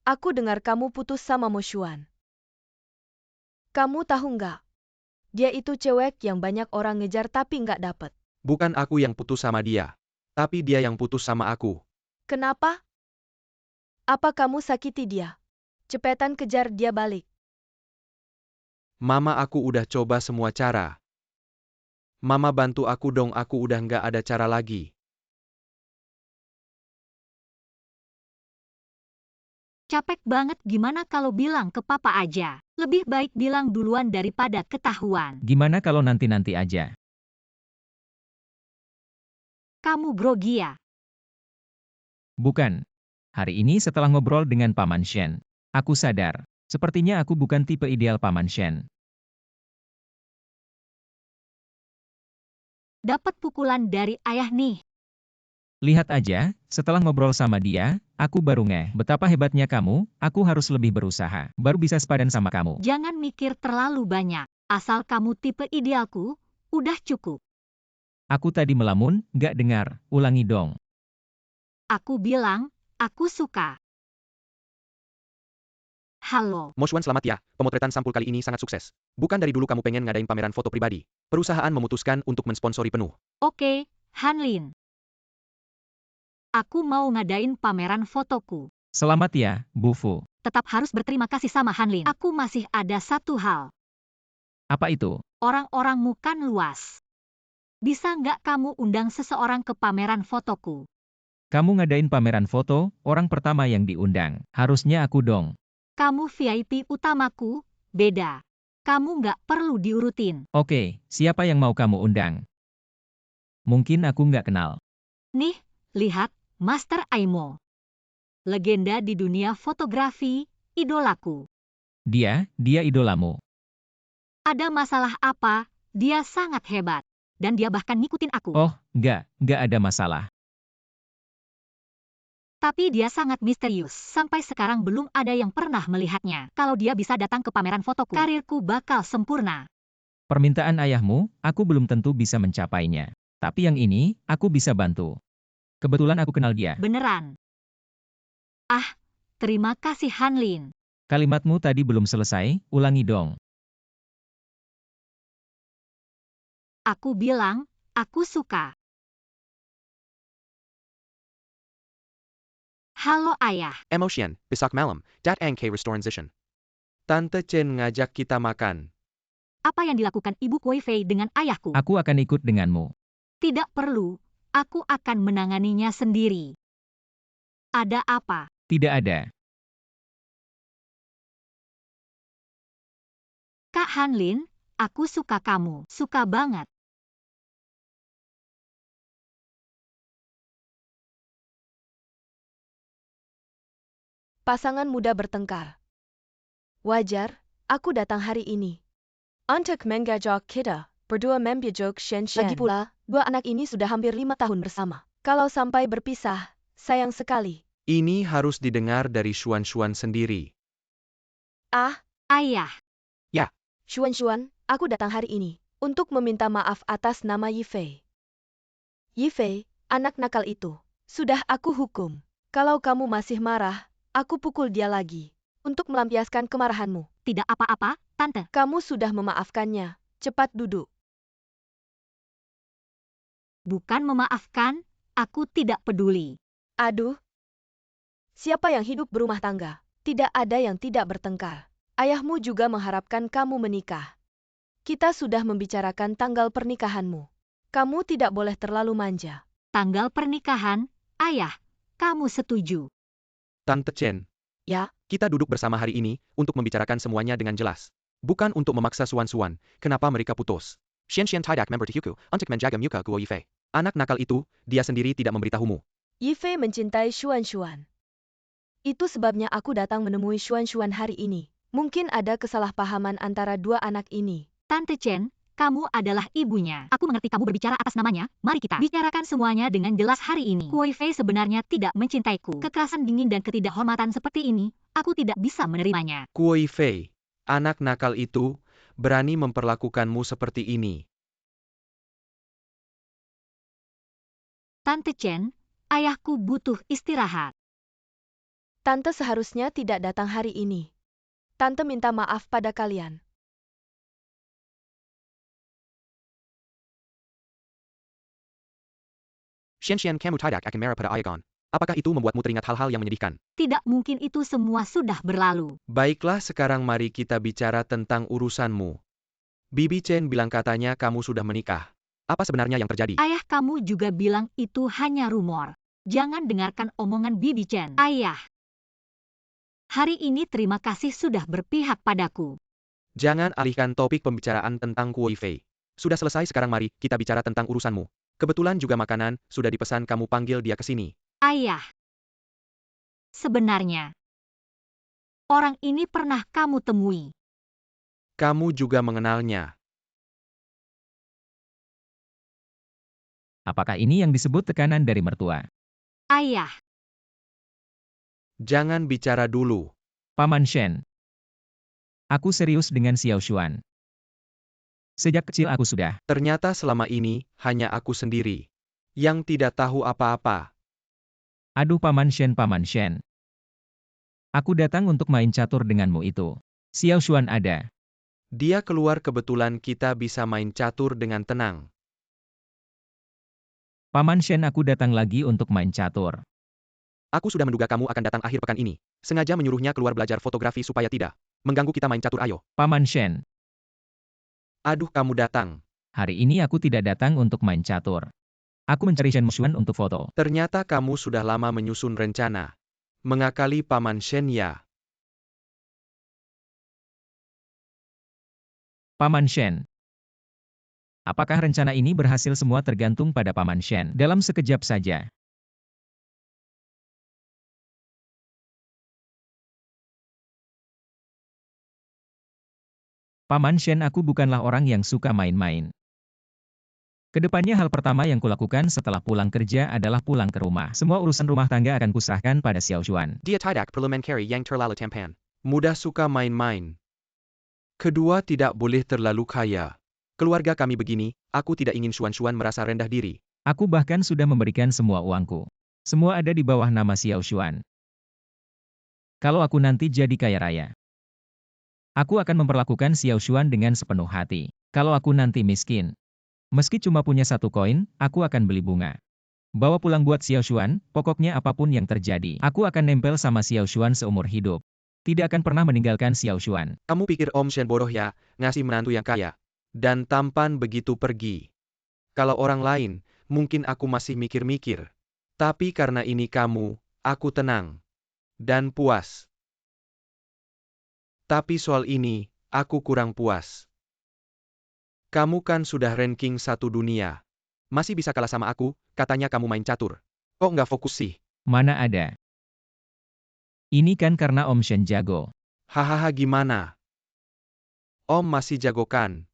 Aku dengar kamu putus sama Mo Xuan. Kamu tahu nggak? Dia itu cewek yang banyak orang ngejar tapi nggak dapet. Bukan aku yang putus sama dia, tapi dia yang putus sama aku. Kenapa? Apa kamu sakiti dia? Cepetan kejar dia balik. Mama, aku udah coba semua cara. Mama, bantu aku dong, aku udah nggak ada cara lagi. capek banget, gimana kalau bilang ke papa aja? Lebih baik bilang duluan daripada ketahuan. Gimana kalau nanti-nanti aja? Kamu grogi ya? Bukan. Hari ini setelah ngobrol dengan Paman Shen, aku sadar, sepertinya aku bukan tipe ideal Paman Shen. Dapat pukulan dari ayah nih. Lihat aja, setelah ngobrol sama dia, aku baru ngeh betapa hebatnya kamu, aku harus lebih berusaha, baru bisa sepadan sama kamu. Jangan mikir terlalu banyak. Asal kamu tipe idealku, udah cukup. Aku tadi melamun, gak dengar, ulangi dong. Aku bilang, aku suka. Halo. Mo Xuan, selamat ya, pemotretan sampul kali ini sangat sukses. Bukan dari dulu kamu pengen ngadain pameran foto pribadi. Perusahaan memutuskan untuk mensponsori penuh. Oke, Hanlin. Aku mau ngadain pameran fotoku. Selamat ya, Bu Fu. Tetap harus berterima kasih sama Hanlin. Aku masih ada satu hal. Apa itu? Orang-orangmu kan luas. Bisa nggak kamu undang seseorang ke pameran fotoku? Kamu ngadain pameran foto, orang pertama yang diundang. Harusnya aku dong. Kamu VIP utamaku, beda. Kamu nggak perlu diurutin. Oke, siapa yang mau kamu undang? Mungkin aku nggak kenal. Nih, lihat, Master Aimo. Legenda di dunia fotografi, idolaku. Dia idolamu. Ada masalah apa? Dia sangat hebat. Dan dia bahkan ngikutin aku. Oh, nggak ada masalah. Tapi dia sangat misterius. Sampai sekarang belum ada yang pernah melihatnya. Kalau dia bisa datang ke pameran fotoku, karirku bakal sempurna. Permintaan ayahmu, aku belum tentu bisa mencapainya. Tapi yang ini, aku bisa bantu. Kebetulan aku kenal dia. Beneran. Ah, terima kasih Hanlin. Kalimatmu tadi belum selesai, ulangi dong. Aku bilang, aku suka. Halo ayah. Emotion, besok malam, dat ang kay restoransition. Tante Chen ngajak kita makan. Apa yang dilakukan Ibu Kuei Fei dengan ayahku? Aku akan ikut denganmu. Tidak perlu, aku akan menanganinya sendiri. Ada apa? Tidak ada. Kak Hanlin, aku suka kamu. Suka banget. Pasangan muda bertengkar. Wajar, aku datang hari ini. Untuk mengajak kita, berdua membijak Shen Shen. Lagi pula, dua anak ini sudah hampir 5 tahun bersama. Kalau sampai berpisah, sayang sekali. Ini harus didengar dari Xuan-Xuan sendiri. Ah, Ayah, Xuan-Xuan, aku datang hari ini untuk meminta maaf atas nama Yifei. Yifei, anak nakal itu, sudah aku hukum. Kalau kamu masih marah, aku pukul dia lagi. Untuk melampiaskan kemarahanmu. tidak apa-apa, Tante. Kamu sudah memaafkannya. Cepat duduk. Bukan memaafkan, aku tidak peduli. Aduh. Siapa yang hidup berumah tangga? Tidak ada yang tidak bertengkar. Ayahmu juga mengharapkan kamu menikah. Kita sudah membicarakan tanggal pernikahanmu. Kamu tidak boleh terlalu manja. Tanggal pernikahan, ayah, kamu setuju? Tante Chen, Ya, kita duduk bersama hari ini untuk membicarakan semuanya dengan jelas. Bukan untuk memaksa Xuan-Xuan, kenapa mereka putus. Xian tidak member Hyuku untuk menjaga muka Guo Yifei. Anak nakal itu, dia sendiri tidak memberitahumu. Yifei mencintai Xuan. Itu sebabnya aku datang menemui Xuan hari ini. Mungkin ada kesalahpahaman antara dua anak ini. Tante Chen, kamu adalah ibunya. Aku mengerti kamu berbicara atas namanya. Mari kita bicarakan semuanya dengan jelas hari ini. Kuo Fei sebenarnya tidak mencintaiku. Kekerasan dingin dan ketidakhormatan seperti ini, aku tidak bisa menerimanya. Kuo Fei, anak nakal itu, berani memperlakukanmu seperti ini. Tante Chen, ayahku butuh istirahat. Tante seharusnya tidak datang hari ini. Tante minta maaf pada kalian. Xian, kamu tidak akan marah pada Ayagon. Apakah itu membuatmu teringat hal-hal yang menyedihkan? Tidak mungkin itu semua sudah berlalu. Baiklah, sekarang mari kita bicara tentang urusanmu. Bibi Chen bilang katanya kamu sudah menikah. Apa sebenarnya yang terjadi? Ayah kamu juga bilang itu hanya rumor. Jangan dengarkan omongan Bibi Chen. Ayah, hari ini terima kasih sudah berpihak padaku. Jangan alihkan topik pembicaraan tentang Kuo Fei. Sudah selesai, sekarang mari kita bicara tentang urusanmu. Kebetulan juga makanan sudah dipesan, kamu panggil dia ke sini. Ayah, sebenarnya orang ini pernah kamu temui. Kamu juga mengenalnya. Apakah ini yang disebut tekanan dari mertua? Ayah, Jangan bicara dulu. Paman Shen. Aku serius dengan Xiao Xuan. Sejak kecil aku sudah. Ternyata selama ini hanya aku sendiri yang tidak tahu apa-apa. Aduh Paman Shen. Aku datang untuk main catur denganmu itu. Xiao Xuan ada. Dia keluar, kebetulan kita bisa main catur dengan tenang. Paman Shen, aku datang lagi untuk main catur. Aku sudah menduga kamu akan datang akhir pekan ini. Sengaja menyuruhnya keluar belajar fotografi supaya tidak mengganggu kita main catur, ayo. Paman Shen, Aduh, kamu datang. hari ini aku tidak datang untuk main catur. Aku mencari Shen Xuan untuk foto. Ternyata kamu sudah lama menyusun rencana mengakali Paman Shen ya. Paman Shen. Apakah rencana ini berhasil? Semua tergantung pada Paman Shen. Dalam sekejap saja. Paman Shen, aku bukanlah orang yang suka main-main. Kedepannya hal pertama yang kulakukan setelah pulang kerja adalah pulang ke rumah. Semua urusan rumah tangga akan kuserahkan pada Xiao Xuan. Dia tidak perlu mencari yang terlalu tampan. Mudah suka main-main. Kedua, tidak boleh terlalu kaya. Keluarga kami begini, aku tidak ingin Xuan merasa rendah diri. Aku bahkan sudah memberikan semua uangku. Semua ada di bawah nama Xiao Xuan. Kalau aku nanti jadi kaya raya, aku akan memperlakukan Xiao Xuan dengan sepenuh hati. Kalau aku nanti miskin, meski cuma punya 1 koin, aku akan beli bunga. Bawa pulang buat Xiao Xuan, pokoknya apapun yang terjadi, aku akan nempel sama Xiao Xuan seumur hidup. Tidak akan pernah meninggalkan Xiao Xuan. Kamu pikir Om Shen bodoh ya, ngasih menantu yang kaya dan tampan begitu pergi? Kalau orang lain, mungkin aku masih mikir-mikir. Tapi karena ini kamu, aku tenang dan puas. Tapi soal ini, aku kurang puas. Kamu kan sudah ranking 1 dunia. Masih bisa kalah sama aku, katanya kamu main catur. Kok nggak fokus sih? Mana ada. Ini kan karena Om Shen jago. Hahaha, gimana? Om masih jago kan?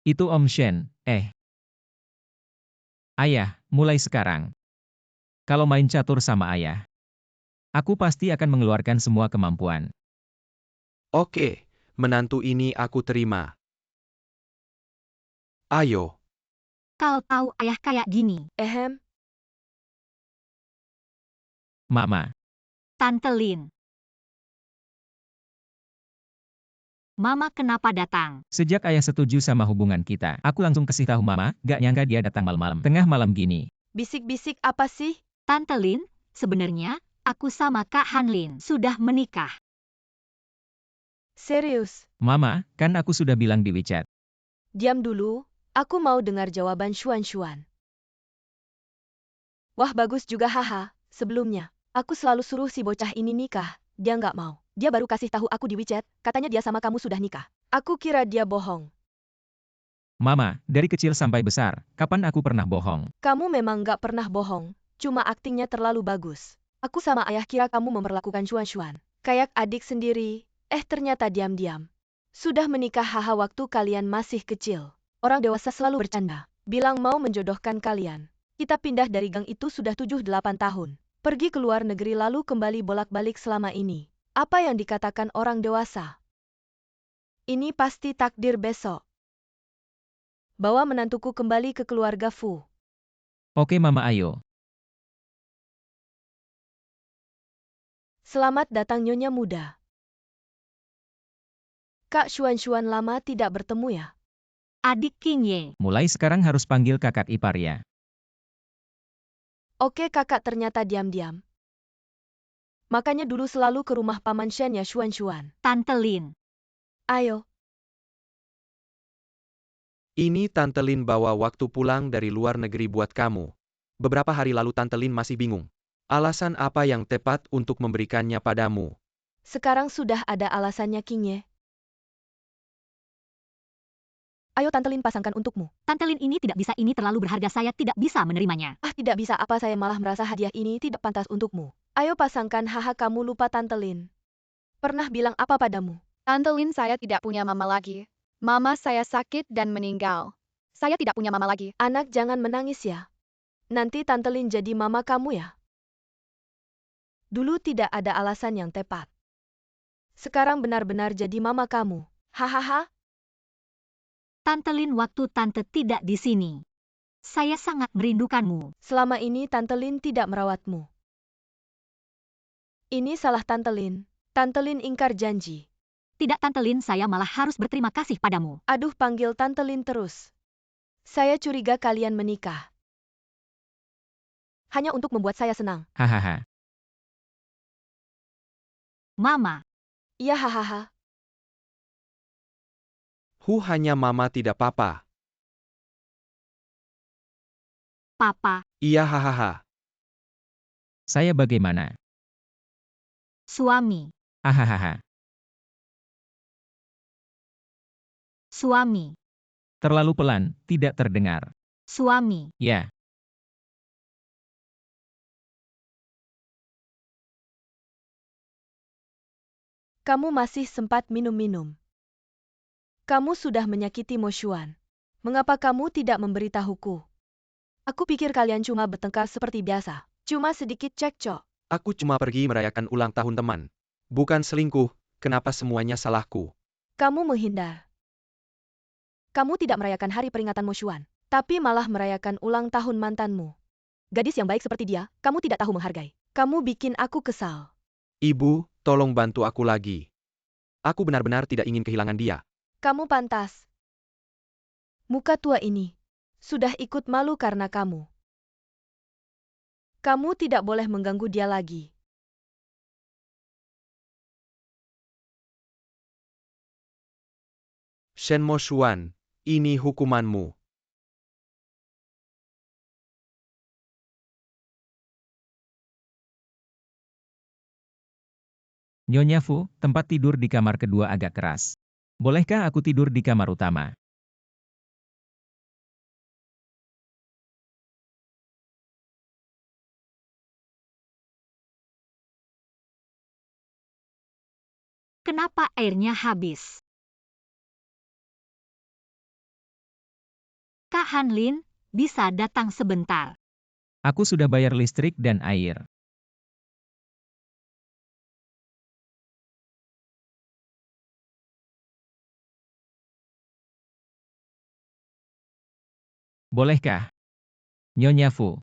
Itu Om Shen, Ayah, mulai sekarang. Kalau main catur sama ayah, aku pasti akan mengeluarkan semua kemampuan. Oke, menantu ini aku terima. Ayo. Kau tahu ayah kayak gini. Mama, Tante Lin. Mama kenapa datang? sejak ayah setuju sama hubungan kita, aku langsung kasih tahu Mama, gak nyangka dia datang malam-malam. Tengah malam gini. Bisik-bisik apa sih? Tante Lin, sebenarnya aku sama Kak Han Lin sudah menikah. Serius? Mama, kan aku sudah bilang di WeChat. Diam dulu, aku mau dengar jawaban Xuan. Wah, bagus juga, haha. Sebelumnya, aku selalu suruh si bocah ini nikah. Dia nggak mau. Dia baru kasih tahu aku di WeChat, katanya dia sama kamu sudah nikah. Aku kira dia bohong. Mama, dari kecil sampai besar, kapan aku pernah bohong? Kamu memang gak pernah bohong, cuma aktingnya terlalu bagus. Aku sama ayah kira kamu memperlakukan Xuan-Xuan kayak adik sendiri, ternyata diam-diam. Sudah menikah haha waktu kalian masih kecil. Orang dewasa selalu bercanda, bilang mau menjodohkan kalian. Kita pindah dari gang itu sudah 7-8 tahun. Pergi ke luar negeri lalu kembali bolak-balik selama ini. Apa yang dikatakan orang dewasa? Ini pasti takdir besok. Bawa menantuku kembali ke keluarga Fu. Oke Mama ayo. Selamat datang Nyonya Muda. Kak Xuan-Xuan lama tidak bertemu ya? Adik King Ye. Mulai sekarang harus panggil kakak ipar ya. Oke kakak ternyata diam-diam. Makanya dulu selalu ke rumah paman Shen ya Xuan-Xuan. Tante Lin. Ayo. Ini Tante Lin bawa waktu pulang dari luar negeri buat kamu. Beberapa hari lalu Tante Lin masih bingung. Alasan apa yang tepat untuk memberikannya padamu? Sekarang sudah ada alasannya King Ye. Ayo Tante Lin pasangkan untukmu. Tante Lin ini tidak bisa, ini terlalu berharga, saya tidak bisa menerimanya. Tidak bisa apa saya malah merasa hadiah ini tidak pantas untukmu. Ayo pasangkan haha kamu lupa Tante Lin. Pernah bilang apa padamu? Tante Lin saya tidak punya mama lagi. Mama saya sakit dan meninggal. Saya tidak punya mama lagi. Anak jangan menangis ya. Nanti Tante Lin jadi mama kamu ya. Dulu tidak ada alasan yang tepat. Sekarang benar-benar jadi mama kamu. Hahaha. Tante Lin waktu tante tidak di sini. Saya sangat merindukanmu. Selama ini Tante Lin tidak merawatmu. Ini salah Tante Lin. Tante Lin ingkar janji. Tidak Tante Lin, saya malah harus berterima kasih padamu. Aduh panggil Tante Lin terus. Saya curiga kalian menikah. Hanya untuk membuat saya senang. Hahaha. Mama. Iya hahaha. Hanya mama tidak papa. Papa. Iya hahaha. Saya bagaimana? Suami. Hahaha. Suami. Terlalu pelan, tidak terdengar. Suami. Ya. Kamu masih sempat minum-minum. Kamu sudah menyakiti Mo Xuan. Mengapa kamu tidak memberitahuku? Aku pikir kalian cuma bertengkar seperti biasa. Cuma sedikit cekcok. Aku cuma pergi merayakan ulang tahun teman. Bukan selingkuh, kenapa semuanya salahku? Kamu menghindar. Kamu tidak merayakan hari peringatan Mo Xuan, tapi malah merayakan ulang tahun mantanmu. Gadis yang baik seperti dia, kamu tidak tahu menghargai. Kamu bikin aku kesal. Ibu, tolong bantu aku lagi. Aku benar-benar tidak ingin kehilangan dia. Kamu pantas. Muka tua ini sudah ikut malu karena kamu. Kamu tidak boleh mengganggu dia lagi. Shen Mo Xuan, ini hukumanmu. Nyonya Fu, tempat tidur di kamar kedua agak keras. Bolehkah aku tidur di kamar utama? Kenapa airnya habis? Kak Han Lin, bisa datang sebentar. Aku sudah bayar listrik dan air. Bolehkah? Nyonya Fu.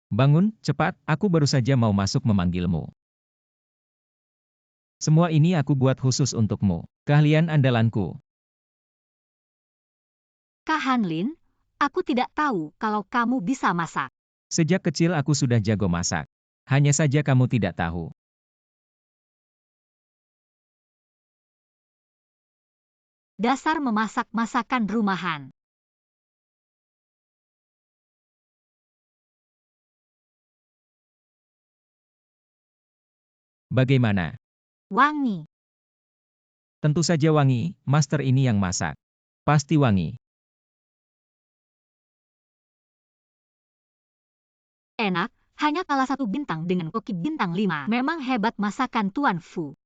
Bangun, cepat, aku baru saja mau masuk memanggilmu. Semua ini aku buat khusus untukmu, keahlian andalanku. Kak Han Lin, aku tidak tahu kalau kamu bisa masak. Sejak kecil aku sudah jago masak. Hanya saja kamu tidak tahu. Dasar memasak masakan rumahan. Bagaimana? Wangi. Tentu saja wangi, master ini yang masak. Pasti wangi. Enak, hanya kalah 1 bintang dengan koki bintang 5. Memang hebat masakan Tuan Fu.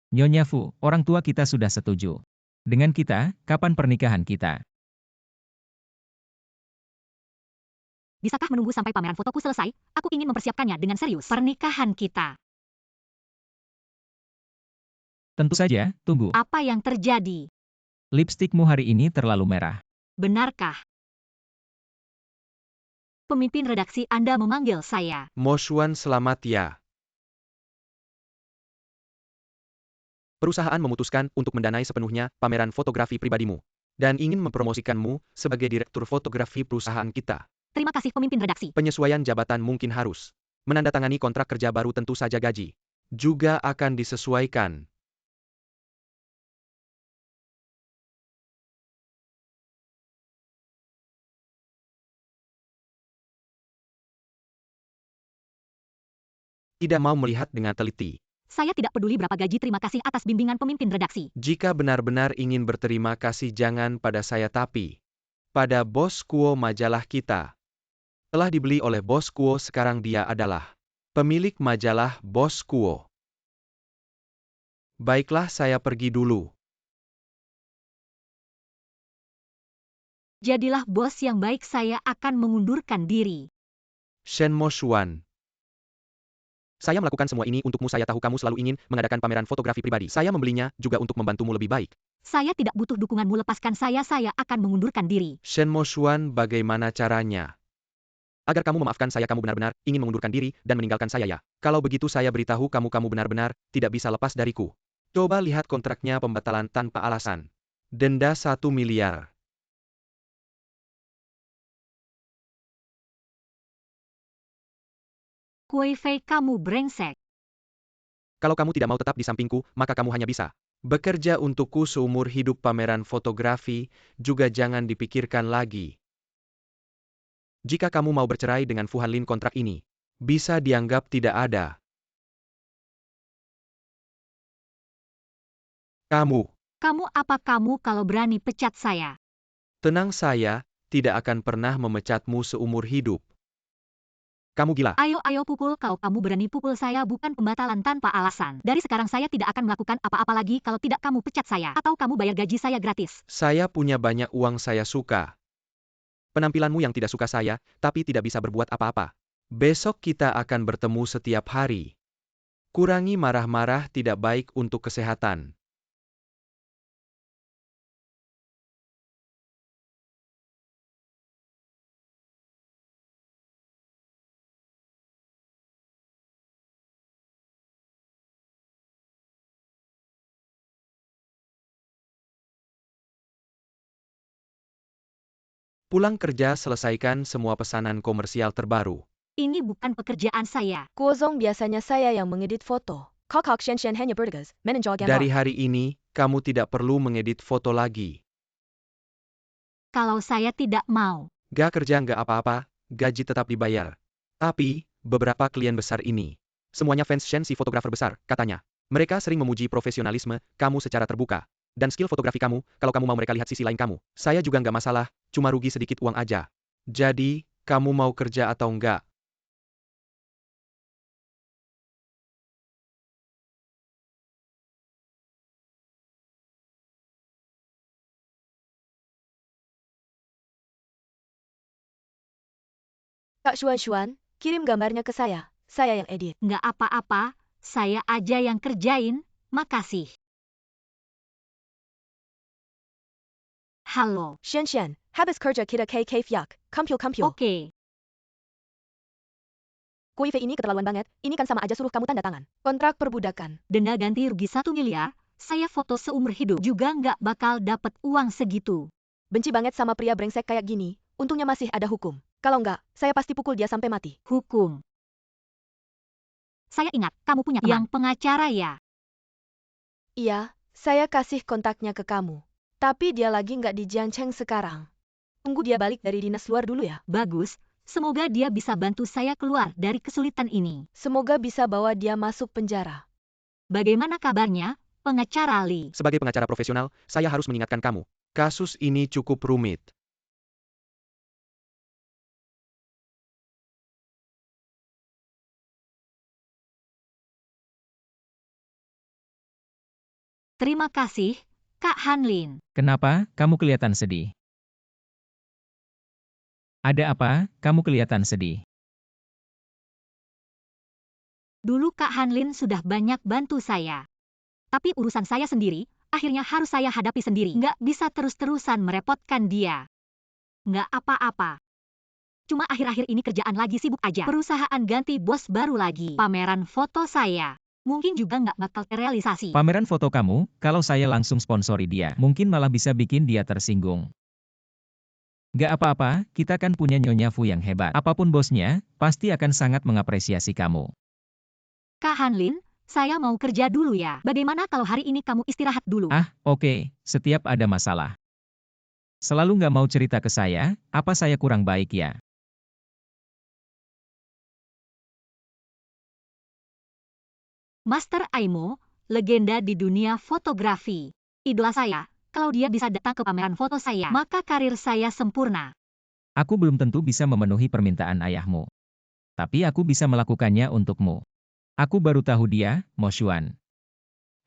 Nyonya Fu, orang tua kita sudah setuju. Dengan kita, kapan pernikahan kita? Bisakah menunggu sampai pameran fotoku selesai? Aku ingin mempersiapkannya dengan serius. Pernikahan kita. Tentu saja, tunggu. Apa yang terjadi? Lipstikmu hari ini terlalu merah. Benarkah? Pemimpin redaksi Anda memanggil saya. Mo Xuan, selamat ya. Perusahaan memutuskan untuk mendanai sepenuhnya pameran fotografi pribadimu dan ingin mempromosikanmu sebagai direktur fotografi perusahaan kita. Terima kasih pemimpin redaksi. Penyesuaian jabatan mungkin harus menandatangani kontrak kerja baru, tentu saja gaji juga akan disesuaikan. Tidak mau melihat dengan teliti. Saya tidak peduli berapa gaji, terima kasih atas bimbingan pemimpin redaksi. Jika benar-benar ingin berterima kasih, jangan pada saya tapi pada bos Kuo majalah kita. Telah dibeli oleh bos Kuo, sekarang dia adalah pemilik majalah bos Kuo. Baiklah, saya pergi dulu. Jadilah bos yang baik, saya akan mengundurkan diri. Shen Mo Xuan. Saya melakukan semua ini untukmu, saya tahu kamu selalu ingin mengadakan pameran fotografi pribadi. Saya membelinya juga untuk membantumu lebih baik. Saya tidak butuh dukunganmu, lepaskan saya akan mengundurkan diri. Shen Mo Xuan, bagaimana caranya? Agar kamu memaafkan saya, kamu benar-benar ingin mengundurkan diri dan meninggalkan saya ya. Kalau begitu saya beritahu kamu benar-benar tidak bisa lepas dariku. Coba lihat kontraknya, pembatalan tanpa alasan. Denda 1 miliar. Kuei Fei, kamu brengsek. Kalau kamu tidak mau tetap di sampingku, maka kamu hanya bisa bekerja untukku seumur hidup. Pameran fotografi juga jangan dipikirkan lagi. Jika kamu mau bercerai dengan Fu Hanlin, kontrak ini bisa dianggap tidak ada. Kamu Apa kamu kalau berani pecat saya? tenang, saya tidak akan pernah memecatmu seumur hidup. Kamu gila. Ayo pukul, kalau kamu berani pukul saya, bukan pembatalan tanpa alasan. Dari sekarang saya tidak akan melakukan apa-apa lagi kalau tidak kamu pecat saya. Atau kamu bayar gaji saya gratis. Saya punya banyak uang, saya suka penampilanmu yang tidak suka saya, tapi tidak bisa berbuat apa-apa. Besok kita akan bertemu setiap hari. Kurangi marah-marah, tidak baik untuk kesehatan. Pulang kerja, selesaikan semua pesanan komersial terbaru. Ini bukan pekerjaan saya. Kuozong, biasanya saya yang mengedit foto. Kakak Shen hanya bergas, menenjol Dari gambar. hari ini, kamu tidak perlu mengedit foto lagi. Kalau saya tidak mau. Gak kerja nggak apa-apa, gaji tetap dibayar. Tapi, beberapa klien besar ini, semuanya fans Shen, si fotografer besar, katanya. Mereka sering memuji profesionalisme kamu secara terbuka. Dan skill fotografi kamu, kalau kamu mau mereka lihat sisi lain kamu. Saya juga nggak masalah, cuma rugi sedikit uang aja. Jadi, kamu mau kerja atau enggak? Kak Xuan, kirim gambarnya ke saya yang edit. Nggak apa-apa, saya aja yang kerjain, makasih. Halo. Shen, habis kerja kita KK Fyak, kampil. Oke. Kuei Fei ini keterlaluan banget, ini kan sama aja suruh kamu tanda tangan. Kontrak perbudakan. Denda ganti rugi 1 miliar, saya foto seumur hidup juga nggak bakal dapet uang segitu. Benci banget sama pria brengsek kayak gini, untungnya masih ada hukum. Kalau enggak, saya pasti pukul dia sampai mati. Hukum. Saya ingat, kamu punya teman. Yang pengacara ya? Iya, saya kasih kontaknya ke kamu. Tapi dia lagi nggak di Jiangcheng sekarang. Tunggu dia balik dari dinas luar dulu ya. Bagus, semoga dia bisa bantu saya keluar dari kesulitan ini. Semoga bisa bawa dia masuk penjara. Bagaimana kabarnya, pengacara Li? Sebagai pengacara profesional, saya harus mengingatkan kamu. Kasus ini cukup rumit. Terima kasih, Kak Hanlin. Kenapa kamu kelihatan sedih? Ada apa, kamu kelihatan sedih? Dulu Kak Hanlin sudah banyak bantu saya. Tapi urusan saya sendiri, akhirnya harus saya hadapi sendiri. Nggak bisa terus-terusan merepotkan dia. Nggak apa-apa. Cuma akhir-akhir ini kerjaan lagi sibuk aja. Perusahaan ganti bos baru lagi. Pameran foto saya. Mungkin juga nggak bakal terrealisasi. Pameran foto kamu, kalau saya langsung sponsori dia, mungkin malah bisa bikin dia tersinggung. Gak apa-apa, kita kan punya Nyonya Fu yang hebat. Apapun bosnya, pasti akan sangat mengapresiasi kamu. Kak Hanlin, saya mau kerja dulu ya. Bagaimana kalau hari ini kamu istirahat dulu? Ah, oke, setiap ada masalah. Selalu nggak mau cerita ke saya, apa saya kurang baik ya? Master Aimo, legenda di dunia fotografi. Idola saya, kalau dia bisa datang ke pameran foto saya, maka karir saya sempurna. Aku belum tentu bisa memenuhi permintaan ayahmu. Tapi aku bisa melakukannya untukmu. Aku baru tahu dia, Mo Xuan.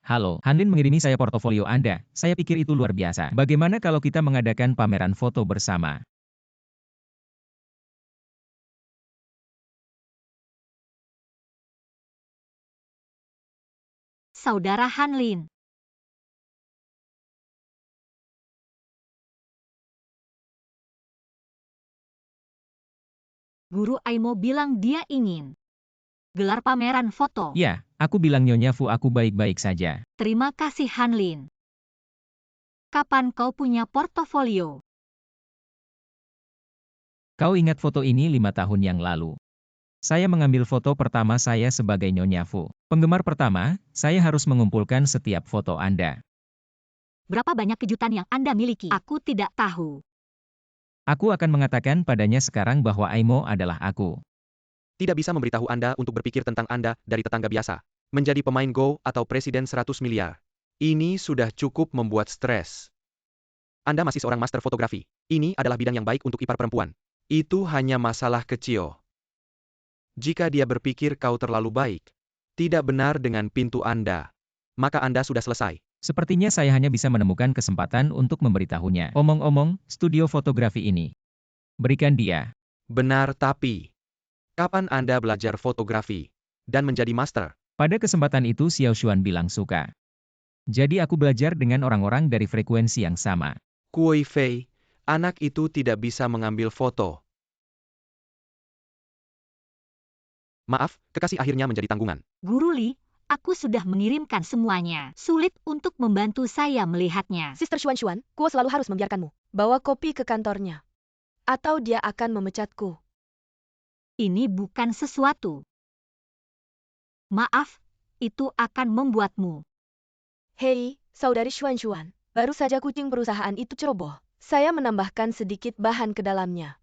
Halo, Hanlin mengirimi saya portofolio Anda. Saya pikir itu luar biasa. Bagaimana kalau kita mengadakan pameran foto bersama? Saudara Hanlin. Guru Aimo bilang dia ingin gelar pameran foto. Ya, aku bilang Nyonya Fu aku baik-baik saja. Terima kasih Hanlin. Kapan kau punya portofolio? Kau ingat foto ini 5 tahun yang lalu? Saya mengambil foto pertama saya sebagai Nyonya Fu. Penggemar pertama, saya harus mengumpulkan setiap foto Anda. Berapa banyak kejutan yang Anda miliki? Aku tidak tahu. Aku akan mengatakan padanya sekarang bahwa Aimo adalah aku. Tidak bisa memberitahu Anda untuk berpikir tentang Anda dari tetangga biasa. Menjadi pemain Go atau presiden 100 miliar. Ini sudah cukup membuat stres. Anda masih seorang master fotografi. Ini adalah bidang yang baik untuk ipar perempuan. Itu hanya masalah kecil. Jika dia berpikir kau terlalu baik, tidak benar dengan pintu Anda, maka Anda sudah selesai. Sepertinya saya hanya bisa menemukan kesempatan untuk memberitahunya. Omong-omong, studio fotografi ini. Berikan dia. Benar tapi, kapan Anda belajar fotografi dan menjadi master? Pada kesempatan itu Xiao Xuan bilang suka. Jadi aku belajar dengan orang-orang dari frekuensi yang sama. Kuoi Fei, anak itu tidak bisa mengambil foto. Maaf, kekasih akhirnya menjadi tanggungan. Guru Li, aku sudah mengirimkan semuanya. Sulit untuk membantu saya melihatnya. Sister Xuan, Kuo selalu harus membiarkanmu. Bawa kopi ke kantornya. Atau dia akan memecatku. Ini bukan sesuatu. Maaf, itu akan membuatmu. Hei, saudari Xuan, baru saja kucing perusahaan itu ceroboh. Saya menambahkan sedikit bahan ke dalamnya.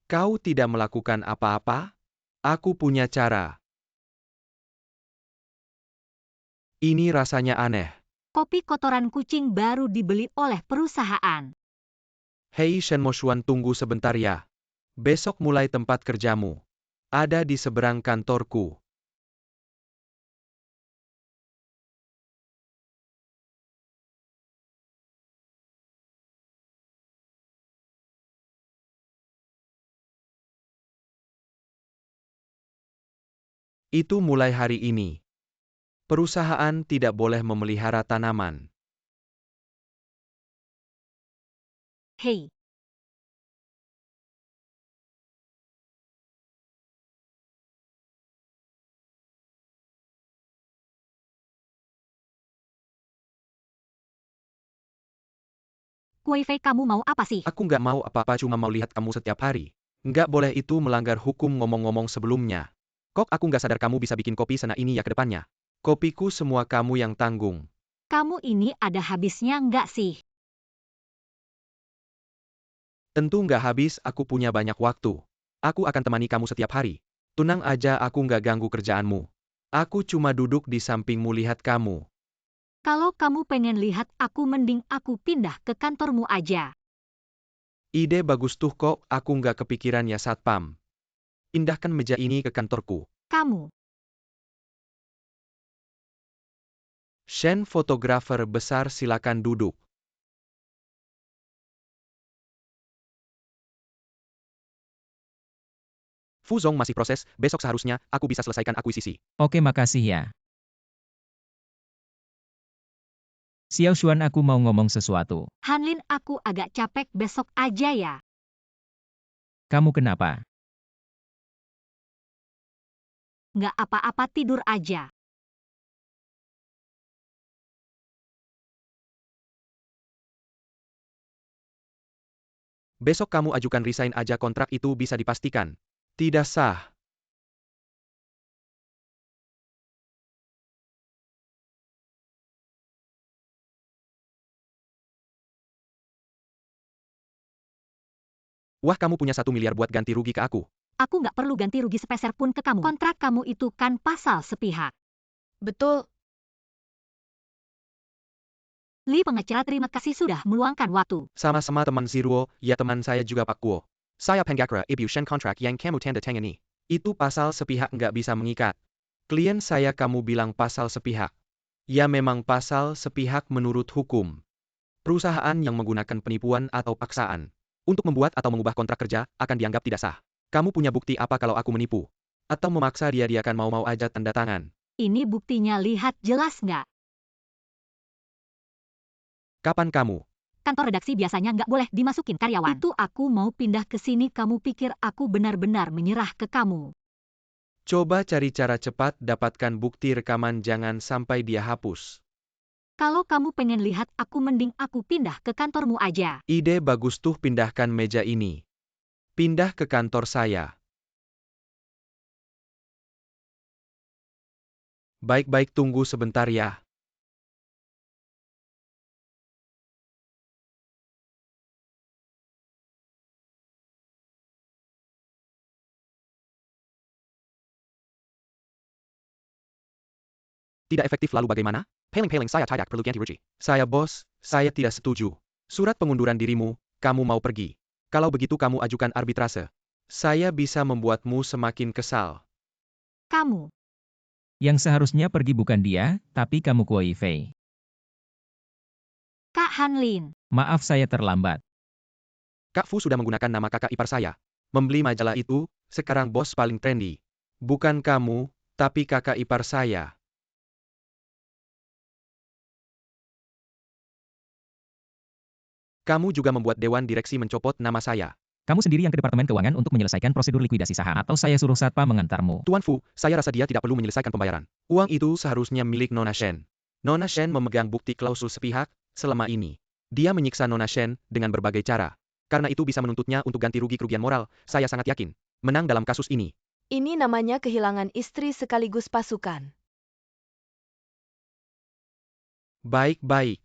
Kau tidak melakukan apa-apa? Aku punya cara. Ini rasanya aneh. Kopi kotoran kucing baru dibeli oleh perusahaan. Hei Shen Moshuan, tunggu sebentar ya. Besok mulai tempat kerjamu. Ada di seberang kantorku. Itu mulai hari ini. Perusahaan tidak boleh memelihara tanaman. Hei, Kuei Fei, kamu mau apa sih? Aku nggak mau apa-apa, cuma mau lihat kamu setiap hari. Nggak boleh, itu melanggar hukum. Ngomong-ngomong sebelumnya. Kok aku nggak sadar kamu bisa bikin kopi sena ini ya ke depannya. Kopiku semua kamu yang tanggung. Kamu ini ada habisnya nggak sih? Tentu nggak habis, aku punya banyak waktu. Aku akan temani kamu setiap hari. Tenang aja, aku nggak ganggu kerjaanmu. Aku cuma duduk di sampingmu lihat kamu. Kalau kamu pengen lihat aku, mending aku pindah ke kantormu aja. Ide bagus tuh kok, aku nggak kepikiran ya Satpam. Pindahkan meja ini ke kantorku. Kamu. Shen, fotografer besar, silakan duduk. Fuzong masih proses, besok seharusnya aku bisa selesaikan akuisisi. Oke, makasih ya. Xiao Xuan, aku mau ngomong sesuatu. Hanlin, aku agak capek, besok aja ya. Kamu kenapa? Nggak apa-apa, tidur aja. Besok kamu ajukan resign aja, kontrak itu bisa dipastikan tidak sah. Wah, kamu punya 1 miliar buat ganti rugi ke aku. Aku nggak perlu ganti rugi sepeser pun ke kamu. Kontrak kamu itu kan pasal sepihak. Betul, Li pengacara, terima kasih sudah meluangkan waktu. Sama-sama teman Ziruo, ya teman saya juga Pak Kuo. Saya Penggakra, ibu Shen kontrak yang kamu tanda tangani. Itu pasal sepihak, nggak bisa mengikat. Klien saya, kamu bilang pasal sepihak. Ya memang pasal sepihak menurut hukum. Perusahaan yang menggunakan penipuan atau paksaan untuk membuat atau mengubah kontrak kerja akan dianggap tidak sah. Kamu punya bukti apa kalau aku menipu? Atau memaksa dia akan mau-mau aja tanda tangan? Ini buktinya, lihat jelas nggak? Kapan kamu? Kantor redaksi biasanya nggak boleh dimasukin karyawan. Itu aku mau pindah ke sini, kamu pikir aku benar-benar menyerah ke kamu? Coba cari cara cepat dapatkan bukti rekaman, jangan sampai dia hapus. Kalau kamu pengen lihat aku, mending aku pindah ke kantormu aja. Ide bagus tuh, pindahkan meja ini. Pindah ke kantor saya. Baik-baik, tunggu sebentar ya. Tidak efektif, lalu bagaimana? Peling-peling, saya tidak perlu ganti rugi. Saya bos, saya tidak setuju. Surat pengunduran dirimu, kamu mau pergi. Kalau begitu kamu ajukan arbitrase. Saya bisa membuatmu semakin kesal. Kamu. Yang seharusnya pergi bukan dia, tapi kamu, Kuei Fei. Kak Hanlin. Maaf, saya terlambat. Kak Fu sudah menggunakan nama kakak ipar saya. Membeli majalah itu, sekarang bos paling trendy. Bukan kamu, tapi kakak ipar saya. Kamu juga membuat dewan direksi mencopot nama saya. Kamu sendiri yang ke Departemen Keuangan untuk menyelesaikan prosedur likuidasi saham, atau saya suruh Satpam mengantarmu. Tuan Fu, saya rasa dia tidak perlu menyelesaikan pembayaran. Uang itu seharusnya milik Nona Shen. Nona Shen memegang bukti klausul sepihak selama ini. Dia menyiksa Nona Shen dengan berbagai cara. Karena itu bisa menuntutnya untuk ganti rugi kerugian moral. Saya sangat yakin menang dalam kasus ini. ini namanya kehilangan istri sekaligus pasukan. Baik-baik.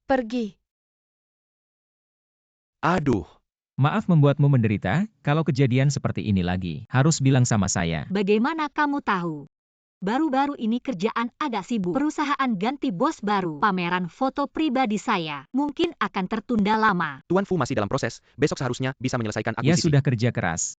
Pergi. Aduh. Maaf membuatmu menderita, kalau kejadian seperti ini lagi, harus bilang sama saya. Bagaimana kamu tahu? Baru-baru ini kerjaan agak sibuk. Perusahaan ganti bos baru. Pameran foto pribadi saya mungkin akan tertunda lama. Tuan Fu masih dalam proses. Besok seharusnya bisa menyelesaikan Ya akuisisi. sudah kerja keras.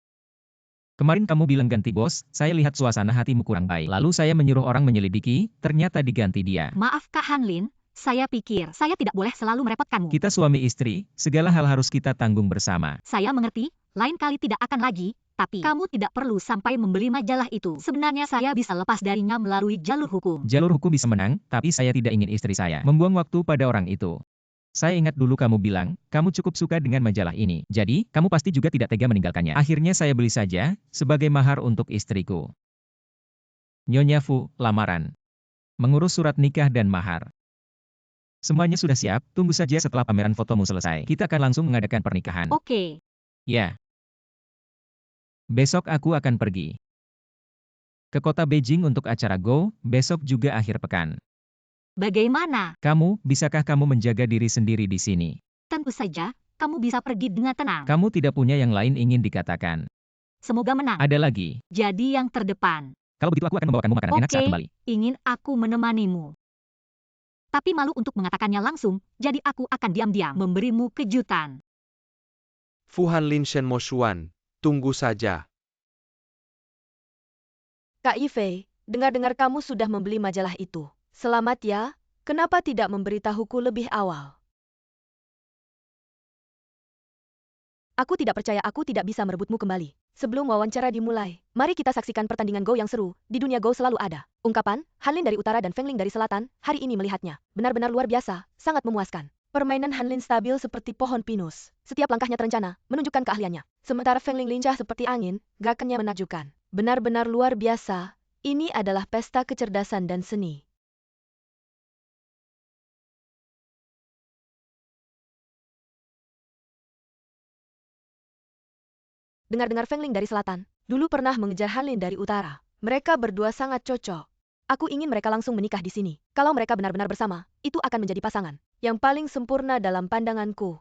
Kemarin kamu bilang ganti bos, saya lihat suasana hatimu kurang baik. Lalu saya menyuruh orang menyelidiki, ternyata diganti dia. Maaf Kak Hanlin, saya pikir saya tidak boleh selalu merepotkanmu. Kita suami istri, segala hal harus kita tanggung bersama. Saya mengerti, lain kali tidak akan lagi, tapi kamu tidak perlu sampai membeli majalah itu. Sebenarnya saya bisa lepas darinya melalui jalur hukum. Jalur hukum bisa menang, tapi saya tidak ingin istri saya membuang waktu pada orang itu. Saya ingat dulu kamu bilang, kamu cukup suka dengan majalah ini. Jadi, kamu pasti juga tidak tega meninggalkannya. Akhirnya saya beli saja, sebagai mahar untuk istriku. Nyonya Fu, lamaran. Mengurus surat nikah dan mahar. Semuanya sudah siap, tunggu saja setelah pameran fotomu selesai. Kita akan langsung mengadakan pernikahan. Oke, Ya. Besok aku akan pergi ke kota Beijing untuk acara Go, besok juga akhir pekan. bagaimana? Bisakah kamu menjaga diri sendiri di sini? Tentu saja, kamu bisa pergi dengan tenang. Kamu tidak punya yang lain ingin dikatakan. Semoga menang. Ada lagi. Jadi yang terdepan. Kalau begitu aku akan membawakanmu makanan enak saat Oke, kembali. ingin aku menemanimu. Tapi malu untuk mengatakannya langsung, jadi aku akan diam-diam memberimu kejutan. Fu Hanlin Shen Mo Xuan, tunggu saja. Kak Yifei, dengar-dengar kamu sudah membeli majalah itu. Selamat ya, kenapa tidak memberitahuku lebih awal? Aku tidak percaya aku tidak bisa merebutmu kembali. Sebelum wawancara dimulai, mari kita saksikan pertandingan Go yang seru. Di dunia Go selalu ada. Ungkapan, Hanlin dari utara dan Feng Ling dari selatan, hari ini melihatnya. Benar-benar luar biasa, sangat memuaskan. Permainan Hanlin stabil seperti pohon pinus. Setiap langkahnya terencana, menunjukkan keahliannya. Sementara Feng Ling lincah seperti angin, gerakannya menakjubkan. Benar-benar luar biasa. Ini adalah pesta kecerdasan dan seni. Dengar-dengar Feng Ling dari selatan, dulu pernah mengejar Hanlin dari utara. Mereka berdua sangat cocok. Aku ingin mereka langsung menikah di sini. Kalau mereka benar-benar bersama, itu akan menjadi pasangan yang paling sempurna dalam pandanganku.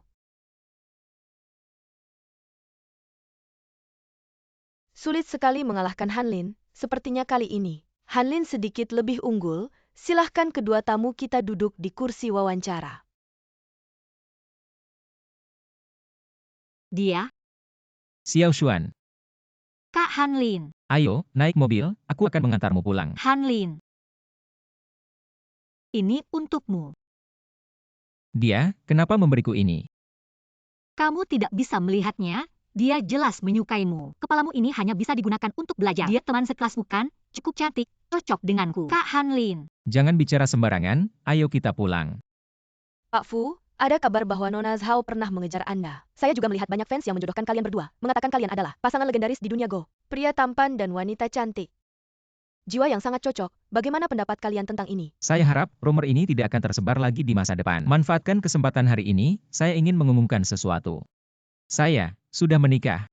Sulit sekali mengalahkan Hanlin, sepertinya kali ini. Hanlin sedikit lebih unggul, silahkan kedua tamu kita duduk di kursi wawancara. Dia, Xiao Xuan, Kak Hanlin. ayo, naik mobil, aku akan mengantarmu pulang. Hanlin. Ini untukmu. Dia, kenapa memberiku ini? Kamu tidak bisa melihatnya, dia jelas menyukaimu. Kepalamu ini hanya bisa digunakan untuk belajar. Dia teman sekelasmu kan, cukup cantik, cocok denganku. Kak Hanlin. Jangan bicara sembarangan, ayo kita pulang. Pak Fu, ada kabar bahwa Nona Zhao pernah mengejar Anda. Saya juga melihat banyak fans yang menjodohkan kalian berdua, mengatakan kalian adalah pasangan legendaris di dunia Go. Pria tampan dan wanita cantik. Jiwa yang sangat cocok, bagaimana pendapat kalian tentang ini? Saya harap rumor ini tidak akan tersebar lagi di masa depan. Manfaatkan kesempatan hari ini, saya ingin mengumumkan sesuatu. Saya sudah menikah,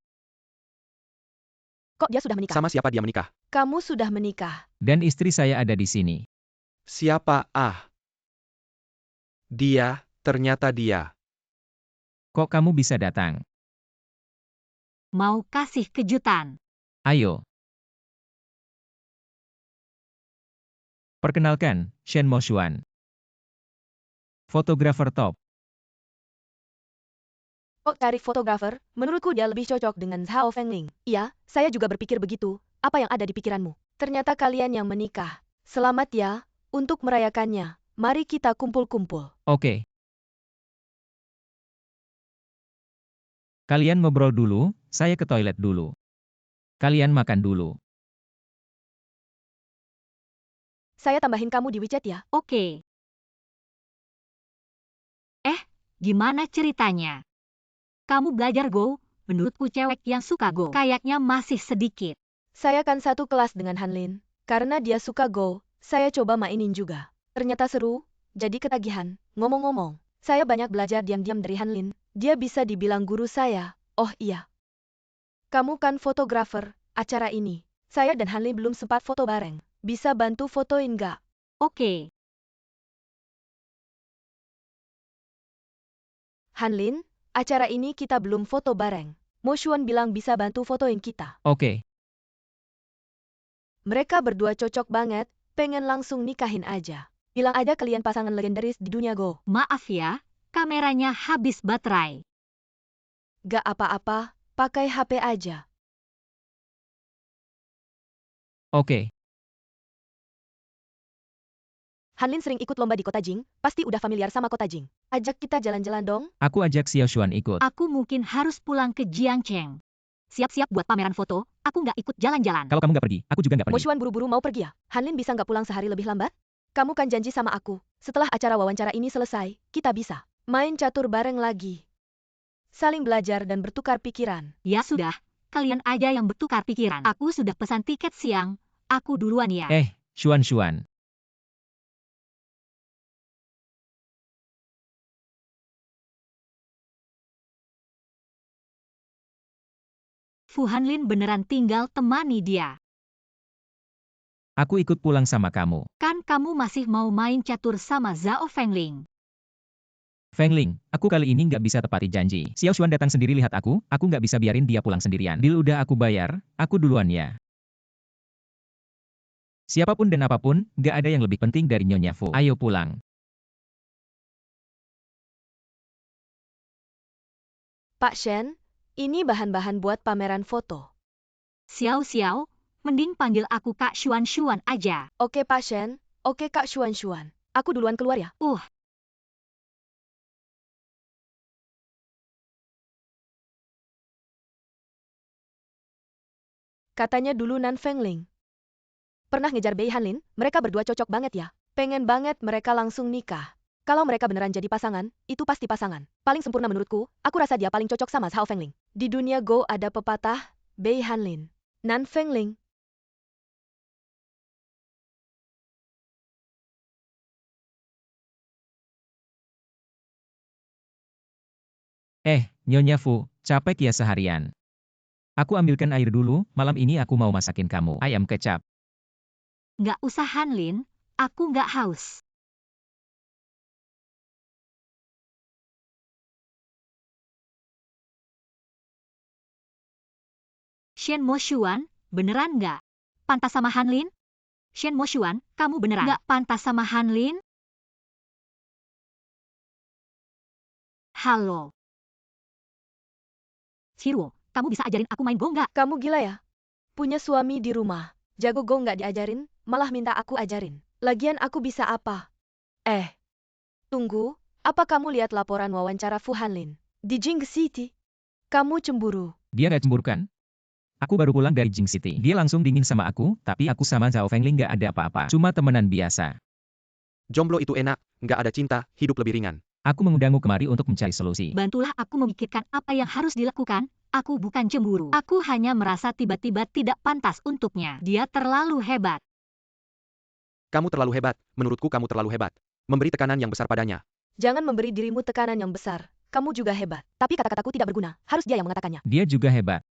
Kok dia sudah menikah? Sama siapa dia menikah? Kamu sudah menikah. dan istri saya ada di sini. Siapa? Dia, ternyata dia. Kok kamu bisa datang? Mau kasih kejutan. Ayo. Perkenalkan, Shen Mo Xuan. Fotografer top. Kok cari fotografer? Menurutku dia lebih cocok dengan Zhao Fengling. Iya, saya juga berpikir begitu. Apa yang ada di pikiranmu? Ternyata kalian yang menikah. Selamat ya, untuk merayakannya. Mari kita kumpul-kumpul. Oke. Kalian ngobrol dulu, saya ke toilet dulu. Kalian makan dulu. Saya tambahin kamu di WeChat ya. Oke. Gimana ceritanya? Kamu belajar Go? Menurutku cewek yang suka Go kayaknya masih sedikit. Saya kan satu kelas dengan Hanlin. Karena dia suka Go, saya coba mainin juga. Ternyata seru, jadi ketagihan. Ngomong-ngomong, saya banyak belajar diam-diam dari Hanlin. Dia bisa dibilang guru saya. Oh iya. Kamu kan fotografer, acara ini. Saya dan Hanlin belum sempat foto bareng. Bisa bantu fotoin nggak? Oke. Hanlin, acara ini kita belum foto bareng. Mo Xuan bilang bisa bantu fotoin kita. Oke. Mereka berdua cocok banget, pengen langsung nikahin aja. Bilang aja kalian pasangan legendaris di dunia Go. Maaf ya, kameranya habis baterai. Gak apa-apa, pakai HP aja. Oke. Hanlin sering ikut lomba di kota Jing, pasti udah familiar sama kota Jing. Ajak kita jalan-jalan dong. Aku ajak Xiao Xuan ikut. Aku mungkin harus pulang ke Jiangcheng. Siap-siap buat pameran foto, aku nggak ikut jalan-jalan. Kalau kamu nggak pergi, aku juga nggak Mo pergi. Xuan buru-buru mau pergi ya? Hanlin bisa nggak pulang sehari lebih lambat? Kamu kan janji sama aku, setelah acara wawancara ini selesai, kita bisa main catur bareng lagi. Saling belajar dan bertukar pikiran. Ya sudah, kalian aja yang bertukar pikiran. Aku sudah pesan tiket siang, Aku duluan ya. Xuan. Fu Hanlin beneran tinggal temani dia. Aku ikut pulang sama kamu. Kan kamu masih mau main catur sama Zhao Fengling. Fengling, aku kali ini nggak bisa tepati janji. Xiao Xuan datang sendiri lihat aku nggak bisa biarin dia pulang sendirian. Deal udah aku bayar, aku duluan ya. Siapapun dan apapun, nggak ada yang lebih penting dari Nyonya Fu. Ayo pulang. Pak Shen, ini bahan-bahan buat pameran foto. Xiao, mending panggil aku Kak Xuan aja. Oke Pak Shen, oke Kak Xuan. Aku duluan keluar ya. Katanya dulu Nan Fengling. Pernah ngejar Bei Hanlin, mereka berdua cocok banget ya. Pengen banget mereka langsung nikah. Kalau mereka beneran jadi pasangan, itu pasti pasangan. Paling sempurna menurutku, aku rasa dia paling cocok sama Zhao Fengling. Di dunia Go ada pepatah, Bei Hanlin, Nan Fengling. Nyonya Fu, capek ya seharian. Aku ambilkan air dulu, malam ini aku mau masakin kamu ayam kecap. Nggak usah Hanlin, aku nggak haus. Shen Mo Xuan, beneran nggak? Pantas sama Hanlin? Shen Mo Xuan, kamu beneran nggak pantas sama Hanlin? Halo. Siruo, kamu bisa ajarin aku main Go nggak? Kamu gila ya? Punya suami di rumah, jago Go nggak diajarin, malah minta aku ajarin. Lagian aku bisa apa? Tunggu, apa kamu lihat laporan wawancara Fu Hanlin di Jing City? Kamu cemburu. Dia nggak cemburu kan? Aku baru pulang dari Jing City. Dia langsung dingin sama aku, tapi aku sama Zhao Fengling nggak ada apa-apa. Cuma temenan biasa. Jomblo itu enak, nggak ada cinta, hidup lebih ringan. Aku mengundangmu kemari untuk mencari solusi. Bantulah aku memikirkan apa yang harus dilakukan. Aku bukan cemburu. Aku hanya merasa tiba-tiba tidak pantas untuknya. Dia terlalu hebat. Kamu terlalu hebat, menurutku kamu terlalu hebat. Memberi tekanan yang besar padanya. Jangan memberi dirimu tekanan yang besar. Kamu juga hebat. Tapi kata-kataku tidak berguna. Harus dia yang mengatakannya. Dia juga hebat.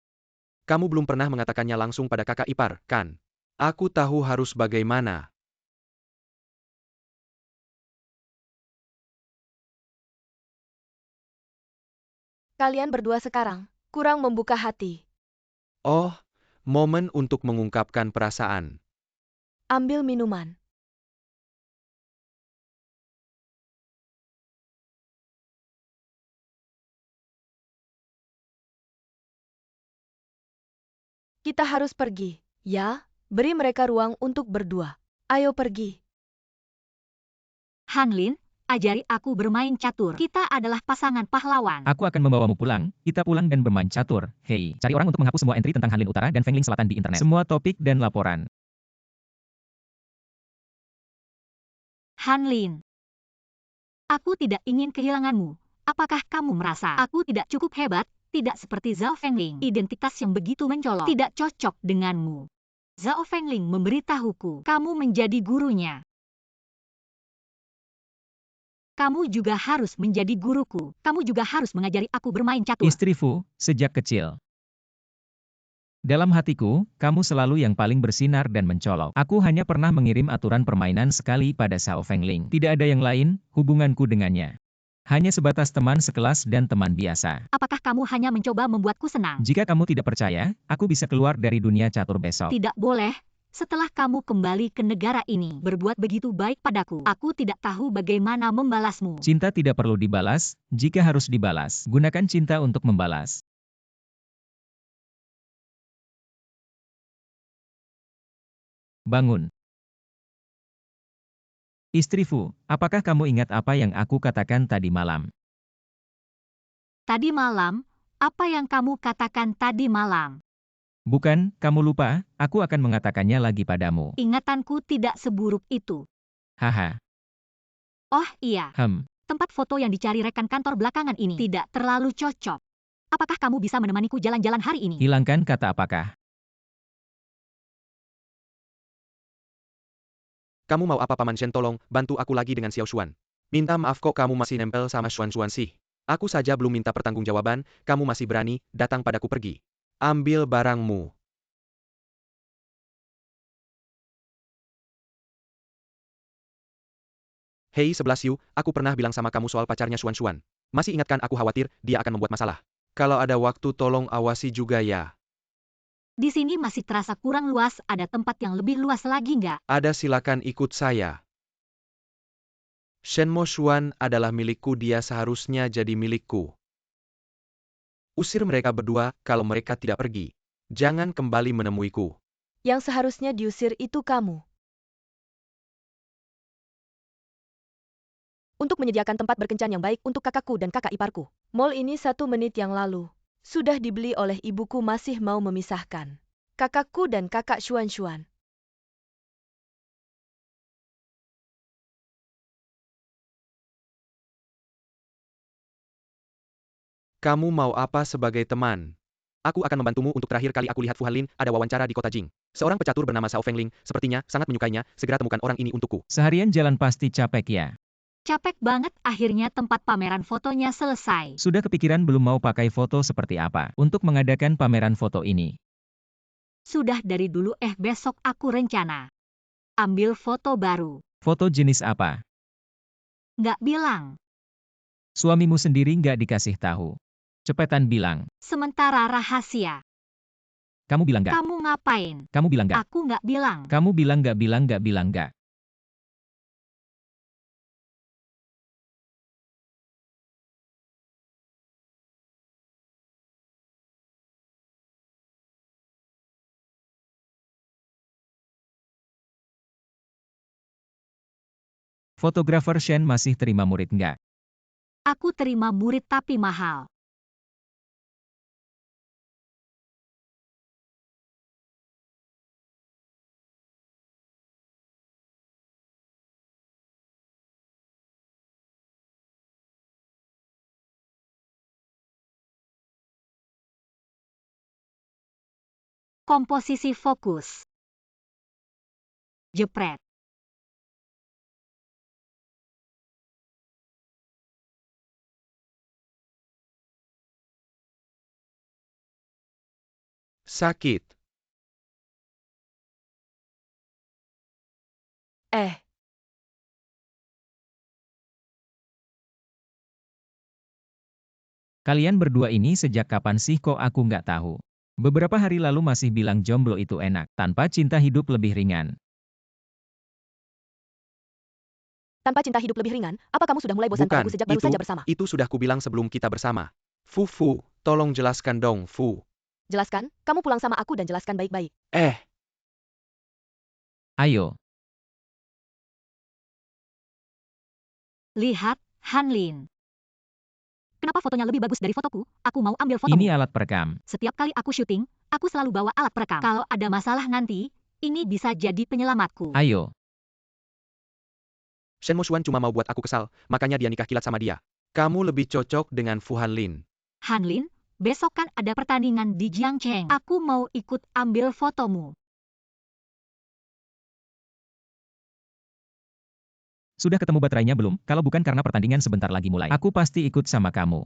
Kamu belum pernah mengatakannya langsung pada kakak ipar, kan? Aku tahu harus bagaimana. Kalian berdua sekarang kurang membuka hati. Oh, momen untuk mengungkapkan perasaan. Ambil minuman. Kita harus pergi. Ya, beri mereka ruang untuk berdua. Ayo pergi. Hanlin, ajari aku bermain catur. Kita adalah pasangan pahlawan. Aku akan membawamu pulang, kita pulang dan bermain catur. Hei, cari orang untuk menghapus semua entry tentang Hanlin Utara dan Fengling Selatan di internet. Semua topik dan laporan. Hanlin. Aku tidak ingin kehilanganmu. Apakah kamu merasa aku tidak cukup hebat? Tidak seperti Zhao Fengling. Identitas yang begitu mencolok tidak cocok denganmu. Zhao Fengling memberitahuku, kamu menjadi gurunya. Kamu juga harus menjadi guruku. Kamu juga harus mengajari aku bermain catur. Istri Fu, sejak kecil. Dalam hatiku, kamu selalu yang paling bersinar dan mencolok. Aku hanya pernah mengirim aturan permainan sekali pada Zhao Fengling. Tidak ada yang lain, hubunganku dengannya. Hanya sebatas teman sekelas dan teman biasa. Apakah kamu hanya mencoba membuatku senang? Jika kamu tidak percaya, aku bisa keluar dari dunia catur besok. Tidak boleh. Setelah kamu kembali ke negara ini, berbuat begitu baik padaku, aku tidak tahu bagaimana membalasmu. Cinta tidak perlu dibalas, jika harus dibalas, gunakan cinta untuk membalas. Bangun. Istri Fu, apakah kamu ingat apa yang aku katakan tadi malam? Tadi malam, apa yang kamu katakan tadi malam? Bukan, kamu lupa, aku akan mengatakannya lagi padamu. Ingatanku tidak seburuk itu. Haha. Oh iya, tempat foto yang dicari rekan kantor belakangan ini tidak terlalu cocok. Apakah kamu bisa menemaniku jalan-jalan hari ini? Hilangkan kata apakah. Kamu mau apa Paman Shen, tolong, bantu aku lagi dengan Xiao Xuan. Minta maaf kok kamu masih nempel sama Xuan sih. Aku saja belum minta pertanggungjawaban, kamu masih berani, datang padaku pergi. Ambil barangmu. Hei 11 Yu, aku pernah bilang sama kamu soal pacarnya Xuan. Masih ingatkan aku khawatir, dia akan membuat masalah. Kalau ada waktu tolong awasi juga ya. Di sini masih terasa kurang luas, ada tempat yang lebih luas lagi nggak? Ada, silakan ikut saya. Shenmo Xuan adalah milikku, dia seharusnya jadi milikku. Usir mereka berdua, kalau mereka tidak pergi. Jangan kembali menemuiku. Yang seharusnya diusir itu kamu. Untuk menyediakan tempat berkencan yang baik untuk kakakku dan kakak iparku. Mall ini 1 menit yang lalu sudah dibeli oleh ibuku, masih mau memisahkan kakakku dan kakak Xuan. Kamu mau apa sebagai teman? Aku akan membantumu. Untuk terakhir kali aku lihat Fu Hanlin ada wawancara di kota Jing. Seorang pecatur bernama Shao Fengling, sepertinya sangat menyukainya, segera temukan orang ini untukku. Seharian jalan pasti capek ya. Capek banget, akhirnya tempat pameran fotonya selesai. Sudah kepikiran belum mau pakai foto seperti apa untuk mengadakan pameran foto ini? Sudah dari dulu, besok aku rencana ambil foto baru. Foto jenis apa? Nggak bilang. Suamimu sendiri nggak dikasih tahu. Cepetan bilang. Sementara rahasia. Kamu bilang nggak? Kamu ngapain? Kamu bilang nggak? Aku nggak bilang. Kamu bilang nggak? Fotografer Shen masih terima murid nggak? Aku terima murid tapi mahal. Komposisi fokus. Jepret. Sakit. Kalian berdua ini sejak kapan sih kok aku nggak tahu? Beberapa hari lalu masih bilang jomblo itu enak, tanpa cinta hidup lebih ringan. Tanpa cinta hidup lebih ringan, apa kamu sudah mulai bosan Bukan, padaku sejak baru saja bersama? itu sudah kubilang sebelum kita bersama. Fu, tolong jelaskan dong, Fu. Jelaskan, kamu pulang sama aku dan jelaskan baik-baik. Ayo, Lihat, Hanlin. Kenapa fotonya lebih bagus dari fotoku? Aku mau ambil fotomu. ini alat perekam. Setiap kali aku syuting, aku selalu bawa alat perekam. Kalau ada masalah nanti, ini bisa jadi penyelamatku. Ayo, Shenmo Xuan cuma mau buat aku kesal, makanya dia nikah kilat sama dia. Kamu lebih cocok dengan Fu Hanlin. Hanlin, besok kan ada pertandingan di Jiangcheng. Aku mau ikut ambil fotomu. sudah ketemu baterainya belum? Kalau bukan karena pertandingan sebentar lagi mulai, aku pasti ikut sama kamu.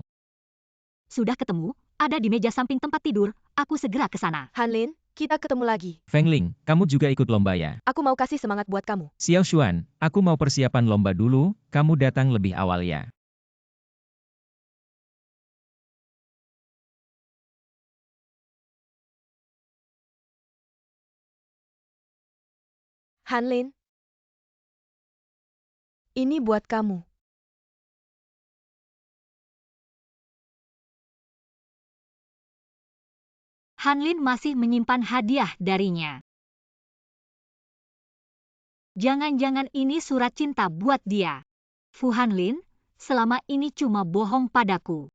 Sudah ketemu, ada di meja samping tempat tidur, aku segera ke sana. Hanlin, kita ketemu lagi. Fengling, kamu juga ikut lomba ya? Aku mau kasih semangat buat kamu. Xiao Xuan, aku mau persiapan lomba dulu, kamu datang lebih awal ya. Hanlin, ini buat kamu. Hanlin masih menyimpan hadiah darinya. Jangan-jangan ini surat cinta buat dia. Fu Hanlin, selama ini cuma bohong padaku.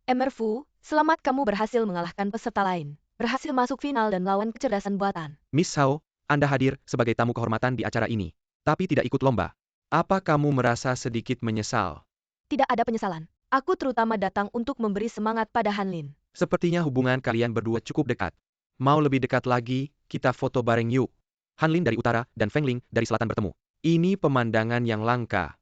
Emerfu, selamat, kamu berhasil mengalahkan peserta lain. Berhasil masuk final dan lawan kecerdasan buatan. Miss Hao, Anda hadir sebagai tamu kehormatan di acara ini, tapi tidak ikut lomba. Apa kamu merasa sedikit menyesal? Tidak ada penyesalan. Aku terutama datang untuk memberi semangat pada Hanlin. Sepertinya hubungan kalian berdua cukup dekat. Mau lebih dekat lagi, kita foto bareng yuk. Hanlin dari utara dan Feng Ling dari selatan bertemu. Ini pemandangan yang langka.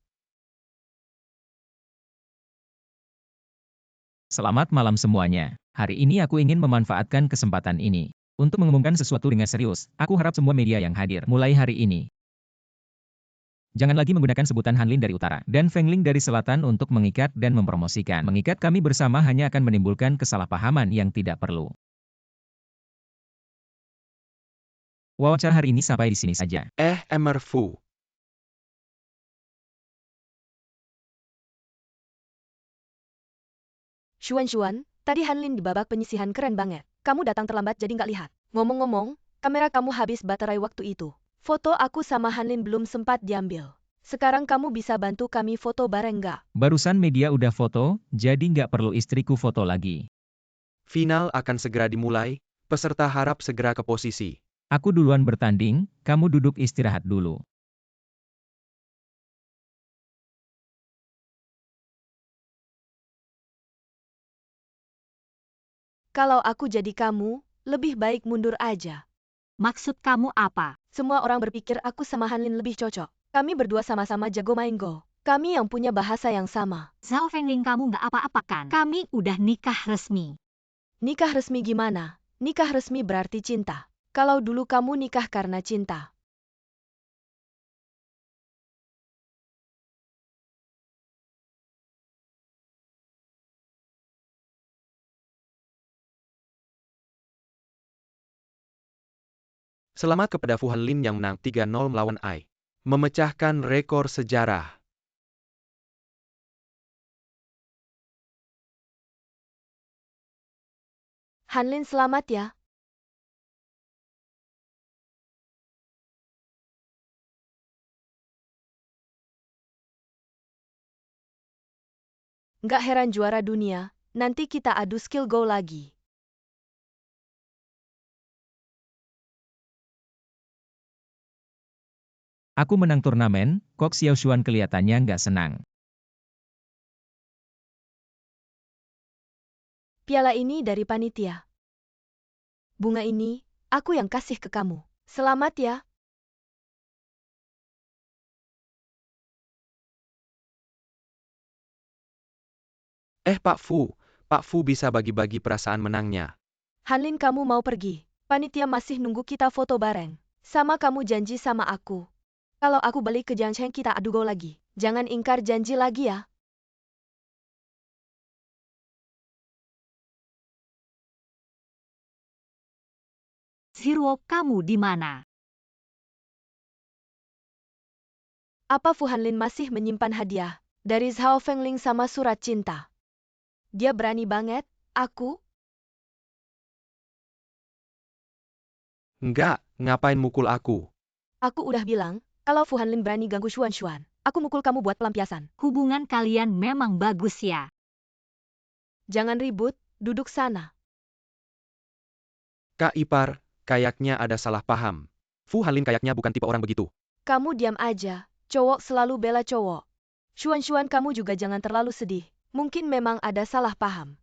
Selamat malam semuanya. Hari ini aku ingin memanfaatkan kesempatan ini untuk mengumumkan sesuatu dengan serius. Aku harap semua media yang hadir mulai hari ini jangan lagi menggunakan sebutan Hanlin dari utara dan Feng Ling dari selatan untuk mengikat dan mempromosikan. Mengikat kami bersama hanya akan menimbulkan kesalahpahaman yang tidak perlu. Wawancara hari ini sampai di sini saja. Emmer Fu. Xuan, tadi Hanlin di babak penyisihan keren banget. Kamu datang terlambat jadi nggak lihat. Ngomong-ngomong, kamera kamu habis baterai waktu itu. Foto aku sama Hanlin belum sempat diambil. Sekarang kamu bisa bantu kami foto bareng nggak? Barusan media udah foto, jadi nggak perlu istriku foto lagi. Final akan segera dimulai, peserta harap segera ke posisi. Aku duluan bertanding, kamu duduk istirahat dulu. Kalau aku jadi kamu, lebih baik mundur aja. Maksud kamu apa? Semua orang berpikir aku sama Hanlin lebih cocok. Kami berdua sama-sama jago main Go. Kami yang punya bahasa yang sama. Zhao Fengling kamu nggak apa-apakan. Kami udah nikah resmi. Nikah resmi gimana? Nikah resmi berarti cinta. Kalau dulu kamu nikah karena cinta. Selamat kepada Fu Hanlin yang menang 3-0 melawan Ai. Memecahkan rekor sejarah. Hanlin selamat ya. Nggak heran juara dunia, nanti kita adu skill Go lagi. Aku menang turnamen, Kok Xiaoshuan kelihatannya nggak senang. Piala ini dari panitia. Bunga ini, aku yang kasih ke kamu. Selamat ya. Pak Fu bisa bagi-bagi perasaan menangnya. Hanlin kamu mau pergi. Panitia masih nunggu kita foto bareng. Sama kamu janji sama aku. Kalau aku balik ke Jiangcheng kita adu Go lagi. Jangan ingkar janji lagi ya. Zhiruo, kamu di mana? Apa Fu Hanlin masih menyimpan hadiah dari Zhao Fengling sama surat cinta? Dia berani banget, aku? Enggak, ngapain mukul aku? Aku udah bilang, kalau Fu Hanlin berani ganggu Xuan, aku mukul kamu buat pelampiasan. Hubungan kalian memang bagus ya. Jangan ribut, duduk sana. Kak Ipar, kayaknya ada salah paham. Fu Hanlin kayaknya bukan tipe orang begitu. Kamu diam aja, cowok selalu bela cowok. Xuan kamu juga jangan terlalu sedih. Mungkin memang ada salah paham.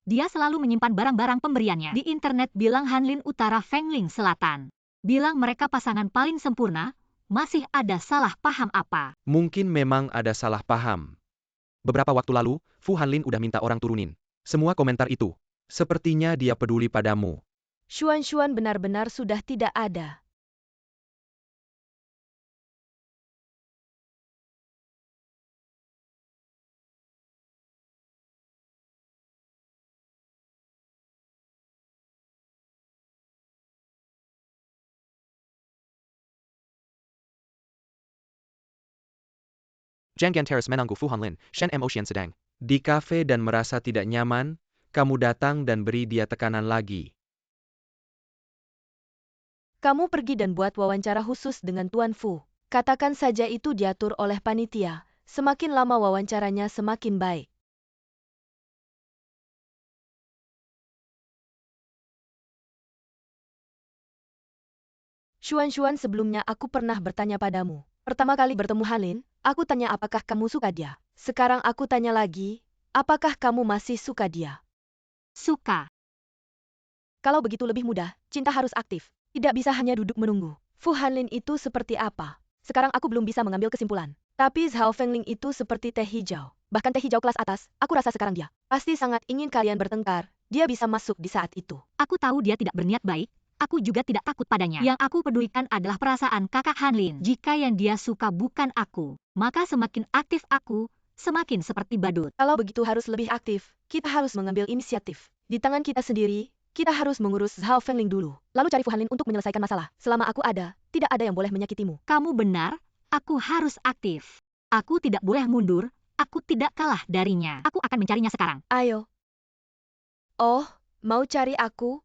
Dia selalu menyimpan barang-barang pemberiannya. Di internet bilang Hanlin Utara Fengling Selatan. Bilang mereka pasangan paling sempurna, masih ada salah paham apa? Mungkin memang ada salah paham. Beberapa waktu lalu, Fu Hanlin udah minta orang turunin semua komentar itu. Sepertinya dia peduli padamu. Xuan benar-benar sudah tidak ada. Jiang Terrace menanggu Fu Hanlin, Shen Ocean sedang di kafe dan merasa tidak nyaman, kamu datang dan beri dia tekanan lagi. Kamu pergi dan buat wawancara khusus dengan Tuan Fu. Katakan saja itu diatur oleh panitia. Semakin lama wawancaranya semakin baik. Xuan sebelumnya aku pernah bertanya padamu. Pertama kali bertemu Hanlin, Aku tanya apakah kamu suka dia. Sekarang aku tanya lagi, apakah kamu masih suka dia? Suka. Kalau begitu lebih mudah, cinta harus aktif. Tidak bisa hanya duduk menunggu. Fu Hanlin itu seperti apa? Sekarang aku belum bisa mengambil kesimpulan. Tapi Zhao Fengling itu seperti teh hijau. Bahkan teh hijau kelas atas, aku rasa sekarang dia pasti sangat ingin kalian bertengkar. Dia bisa masuk di saat itu. Aku tahu dia tidak berniat baik, aku juga tidak takut padanya. Yang aku pedulikan adalah perasaan kakak Hanlin. Jika yang dia suka bukan aku, maka semakin aktif aku, semakin seperti badut. Kalau begitu harus lebih aktif. Kita harus mengambil inisiatif. Di tangan kita sendiri, kita harus mengurus Zhao Fengling dulu. Lalu cari Fu Hanlin untuk menyelesaikan masalah. Selama aku ada, tidak ada yang boleh menyakitimu. Kamu benar, aku harus aktif. Aku tidak boleh mundur, aku tidak kalah darinya. Aku akan mencarinya sekarang. Ayo. Oh, mau cari aku?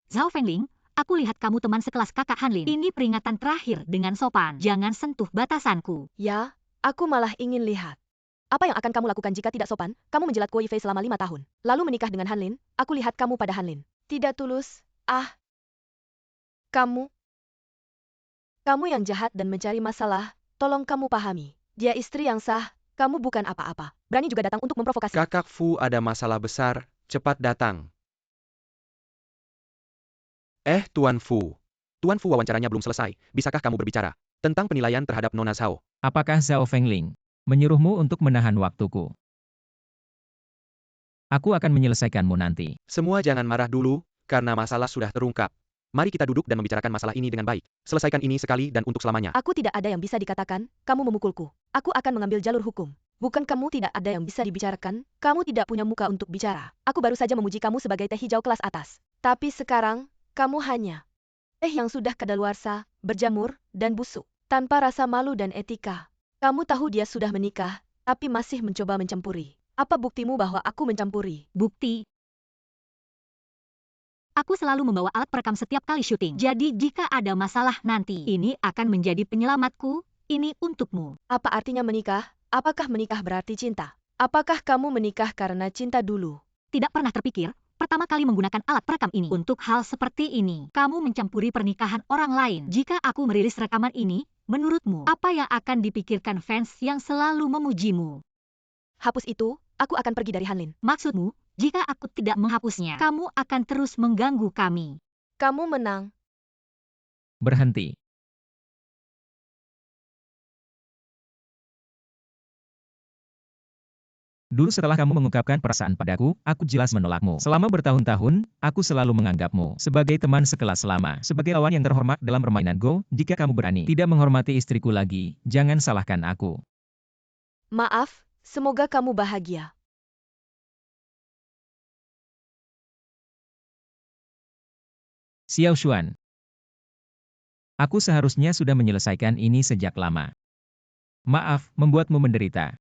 Zhao Fengling, aku lihat kamu teman sekelas kakak Hanlin. Ini peringatan terakhir dengan sopan. Jangan sentuh batasanku. Ya, aku malah ingin lihat. Apa yang akan kamu lakukan jika tidak sopan? Kamu menjilat Kuo Yifei selama 5 tahun. Lalu menikah dengan Hanlin, aku lihat kamu pada Hanlin. Tidak tulus, Kamu yang jahat dan mencari masalah, tolong kamu pahami. Dia istri yang sah, kamu bukan apa-apa. Berani juga datang untuk memprovokasi. Kakak Fu ada masalah besar, cepat datang. Tuan Fu. Tuan Fu wawancaranya belum selesai, bisakah kamu berbicara tentang penilaian terhadap Nona Zhao? Apakah Zhao Fengling menyuruhmu untuk menahan waktuku? Aku akan menyelesaikanmu nanti. Semua jangan marah dulu, karena masalah sudah terungkap. Mari kita duduk dan membicarakan masalah ini dengan baik. Selesaikan ini sekali dan untuk selamanya. Aku tidak ada yang bisa dikatakan, kamu memukulku. Aku akan mengambil jalur hukum. Bukan kamu tidak ada yang bisa dibicarakan, kamu tidak punya muka untuk bicara. Aku baru saja memuji kamu sebagai teh hijau kelas atas. Tapi sekarang, kamu hanya teh yang sudah kadaluarsa, berjamur, dan busuk. Tanpa rasa malu dan etika. Kamu tahu dia sudah menikah, tapi masih mencoba mencampuri. Apa buktimu bahwa aku mencampuri? Bukti. Aku selalu membawa alat perekam setiap kali syuting. Jadi jika ada masalah nanti, ini akan menjadi penyelamatku, ini untukmu. Apa artinya menikah? Apakah menikah berarti cinta? Apakah kamu menikah karena cinta dulu? Tidak pernah terpikir, pertama kali menggunakan alat perekam ini. Untuk hal seperti ini, kamu mencampuri pernikahan orang lain. Jika aku merilis rekaman ini, menurutmu, apa yang akan dipikirkan fans yang selalu memujimu? Hapus itu, aku akan pergi dari Hanlin. Maksudmu, jika aku tidak menghapusnya, kamu akan terus mengganggu kami. Kamu menang. Berhenti. Dulu setelah kamu mengungkapkan perasaan padaku, aku jelas menolakmu. Selama bertahun-tahun, aku selalu menganggapmu sebagai teman sekelas lama, sebagai lawan yang terhormat dalam permainan Go. Jika kamu berani tidak menghormati istriku lagi, jangan salahkan aku. Maaf, semoga kamu bahagia. Xiao Xuan. Aku seharusnya sudah menyelesaikan ini sejak lama. Maaf, membuatmu menderita.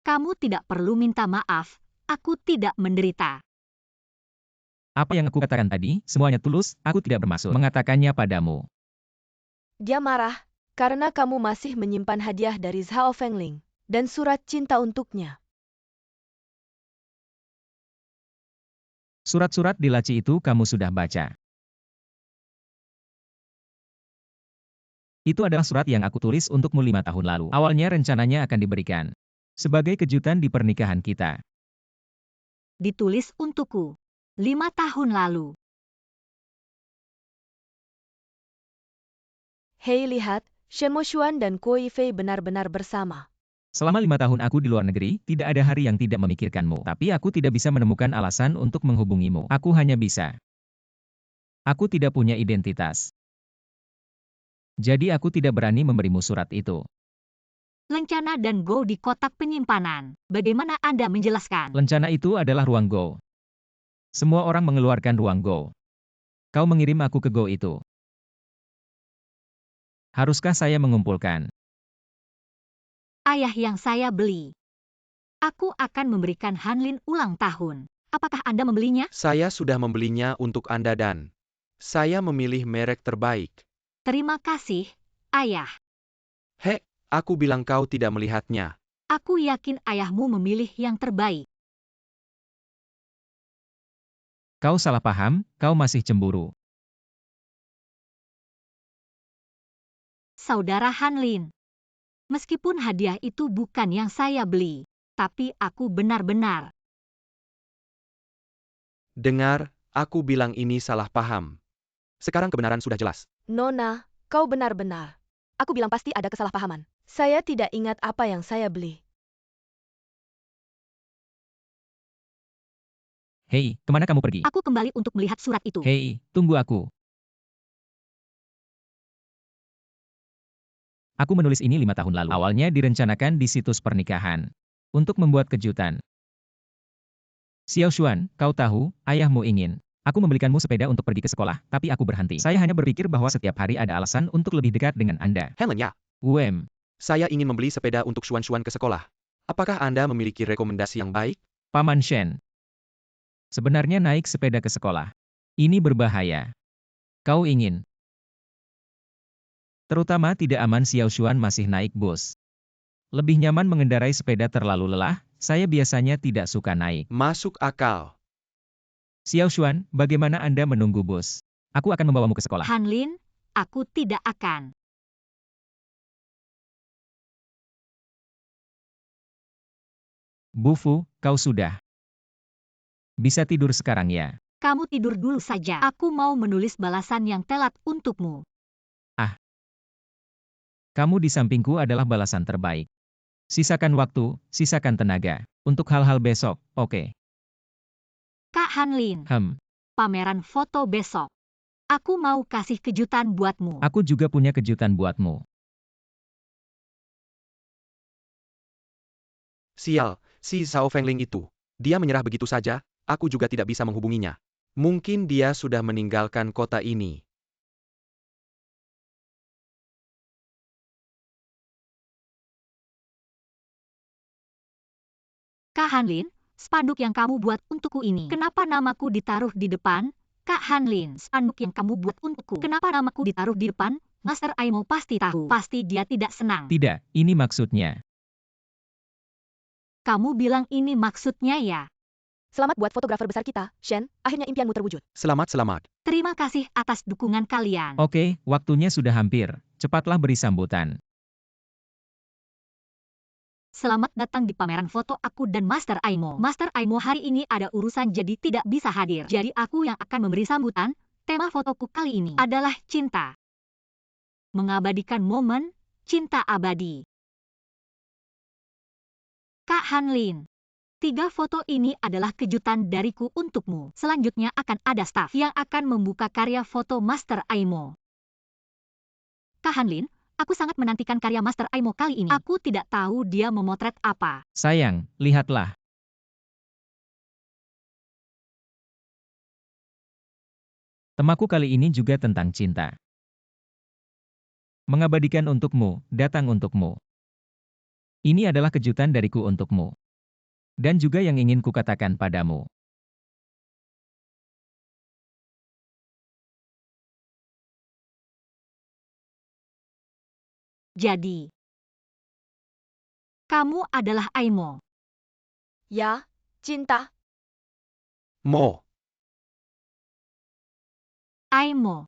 Kamu tidak perlu minta maaf, aku tidak menderita. Apa yang aku katakan tadi, semuanya tulus, aku tidak bermaksud mengatakannya padamu. Dia marah, karena kamu masih menyimpan hadiah dari Zhao Fengling, dan surat cinta untuknya. Surat-surat di laci itu kamu sudah baca. Itu adalah surat yang aku tulis untukmu 5 tahun lalu. Awalnya rencananya akan diberikan sebagai kejutan di pernikahan kita. Ditulis untukku 5 tahun lalu. Hei lihat, Shen Moshuan dan Kuo Yifei benar-benar bersama. Selama 5 tahun aku di luar negeri, tidak ada hari yang tidak memikirkanmu. Tapi aku tidak bisa menemukan alasan untuk menghubungimu. Aku hanya bisa. Aku tidak punya identitas. Jadi aku tidak berani memberimu surat itu. Lencana dan Go di kotak penyimpanan. Bagaimana Anda menjelaskan? Lencana itu adalah ruang Go. Semua orang mengeluarkan ruang Go. Kau mengirim aku ke Go itu. Haruskah saya mengumpulkan? Ayah yang saya beli. Aku akan memberikan Hanlin ulang tahun. Apakah Anda membelinya? Saya sudah membelinya untuk Anda dan saya memilih merek terbaik. Terima kasih, Ayah. Aku bilang kau tidak melihatnya. Aku yakin ayahmu memilih yang terbaik. Kau salah paham, kau masih cemburu. Saudara Hanlin. Meskipun hadiah itu bukan yang saya beli, tapi aku benar-benar. Dengar, aku bilang ini salah paham. Sekarang kebenaran sudah jelas. Nona, kau benar-benar. Aku bilang pasti ada kesalahpahaman. Saya tidak ingat apa yang saya beli. Hei, kemana kamu pergi? Aku kembali untuk melihat surat itu. Hei, tunggu aku. Aku menulis ini 5 tahun lalu. Awalnya direncanakan di situs pernikahan. Untuk membuat kejutan. Xiao Xuan, kau tahu, ayahmu ingin. Aku membelikanmu sepeda untuk pergi ke sekolah, tapi aku berhenti. Saya hanya berpikir bahwa setiap hari ada alasan untuk lebih dekat dengan Anda. Helen ya, Saya ingin membeli sepeda untuk Xuan-Xuan ke sekolah. Apakah Anda memiliki rekomendasi yang baik? Paman Shen. Sebenarnya naik sepeda ke sekolah. Ini berbahaya. Kau ingin. Terutama tidak aman Xiao Xuan masih naik bus. Lebih nyaman mengendarai sepeda terlalu lelah, saya biasanya tidak suka naik. Masuk akal. Xiao Xuan, bagaimana Anda menunggu bus? Aku akan membawamu ke sekolah. Hanlin, aku tidak akan. Bu Fu, kau sudah. Bisa tidur sekarang ya. Kamu tidur dulu saja. Aku mau menulis balasan yang telat untukmu. Kamu di sampingku adalah balasan terbaik. Sisakan waktu, sisakan tenaga. Untuk hal-hal besok, oke. Kak Hanlin, pameran foto besok. Aku mau kasih kejutan buatmu. Aku juga punya kejutan buatmu. Sial, si Zhao Fengling itu. Dia menyerah begitu saja, aku juga tidak bisa menghubunginya. Mungkin dia sudah meninggalkan kota ini. Kak Hanlin, spanduk yang kamu buat untukku ini. Kenapa namaku ditaruh di depan? Kak Hanlin, spanduk yang kamu buat untukku. Kenapa namaku ditaruh di depan? Master Aimo pasti tahu. Pasti dia tidak senang. Tidak, ini maksudnya. Kamu bilang ini maksudnya ya? Selamat buat fotografer besar kita, Shen. Akhirnya impianmu terwujud. Selamat. Terima kasih atas dukungan kalian. Oke, waktunya sudah hampir. Cepatlah beri sambutan. Selamat datang di pameran foto aku dan Master Aimo. Master Aimo hari ini ada urusan jadi tidak bisa hadir. Jadi aku yang akan memberi sambutan. Tema fotoku kali ini adalah cinta. Mengabadikan momen cinta abadi. Kak Hanlin, 3 foto ini adalah kejutan dariku untukmu. Selanjutnya akan ada staf yang akan membuka karya foto Master Aimo. Kak Hanlin, aku sangat menantikan karya Master Aimo kali ini. Aku tidak tahu dia memotret apa. Sayang, lihatlah. Temaku kali ini juga tentang cinta. Mengabadikan untukmu, datang untukmu. Ini adalah kejutan dariku untukmu. Dan juga yang ingin kukatakan padamu. Jadi, kamu adalah Aimo. Ya, cinta. Mo. Aimo.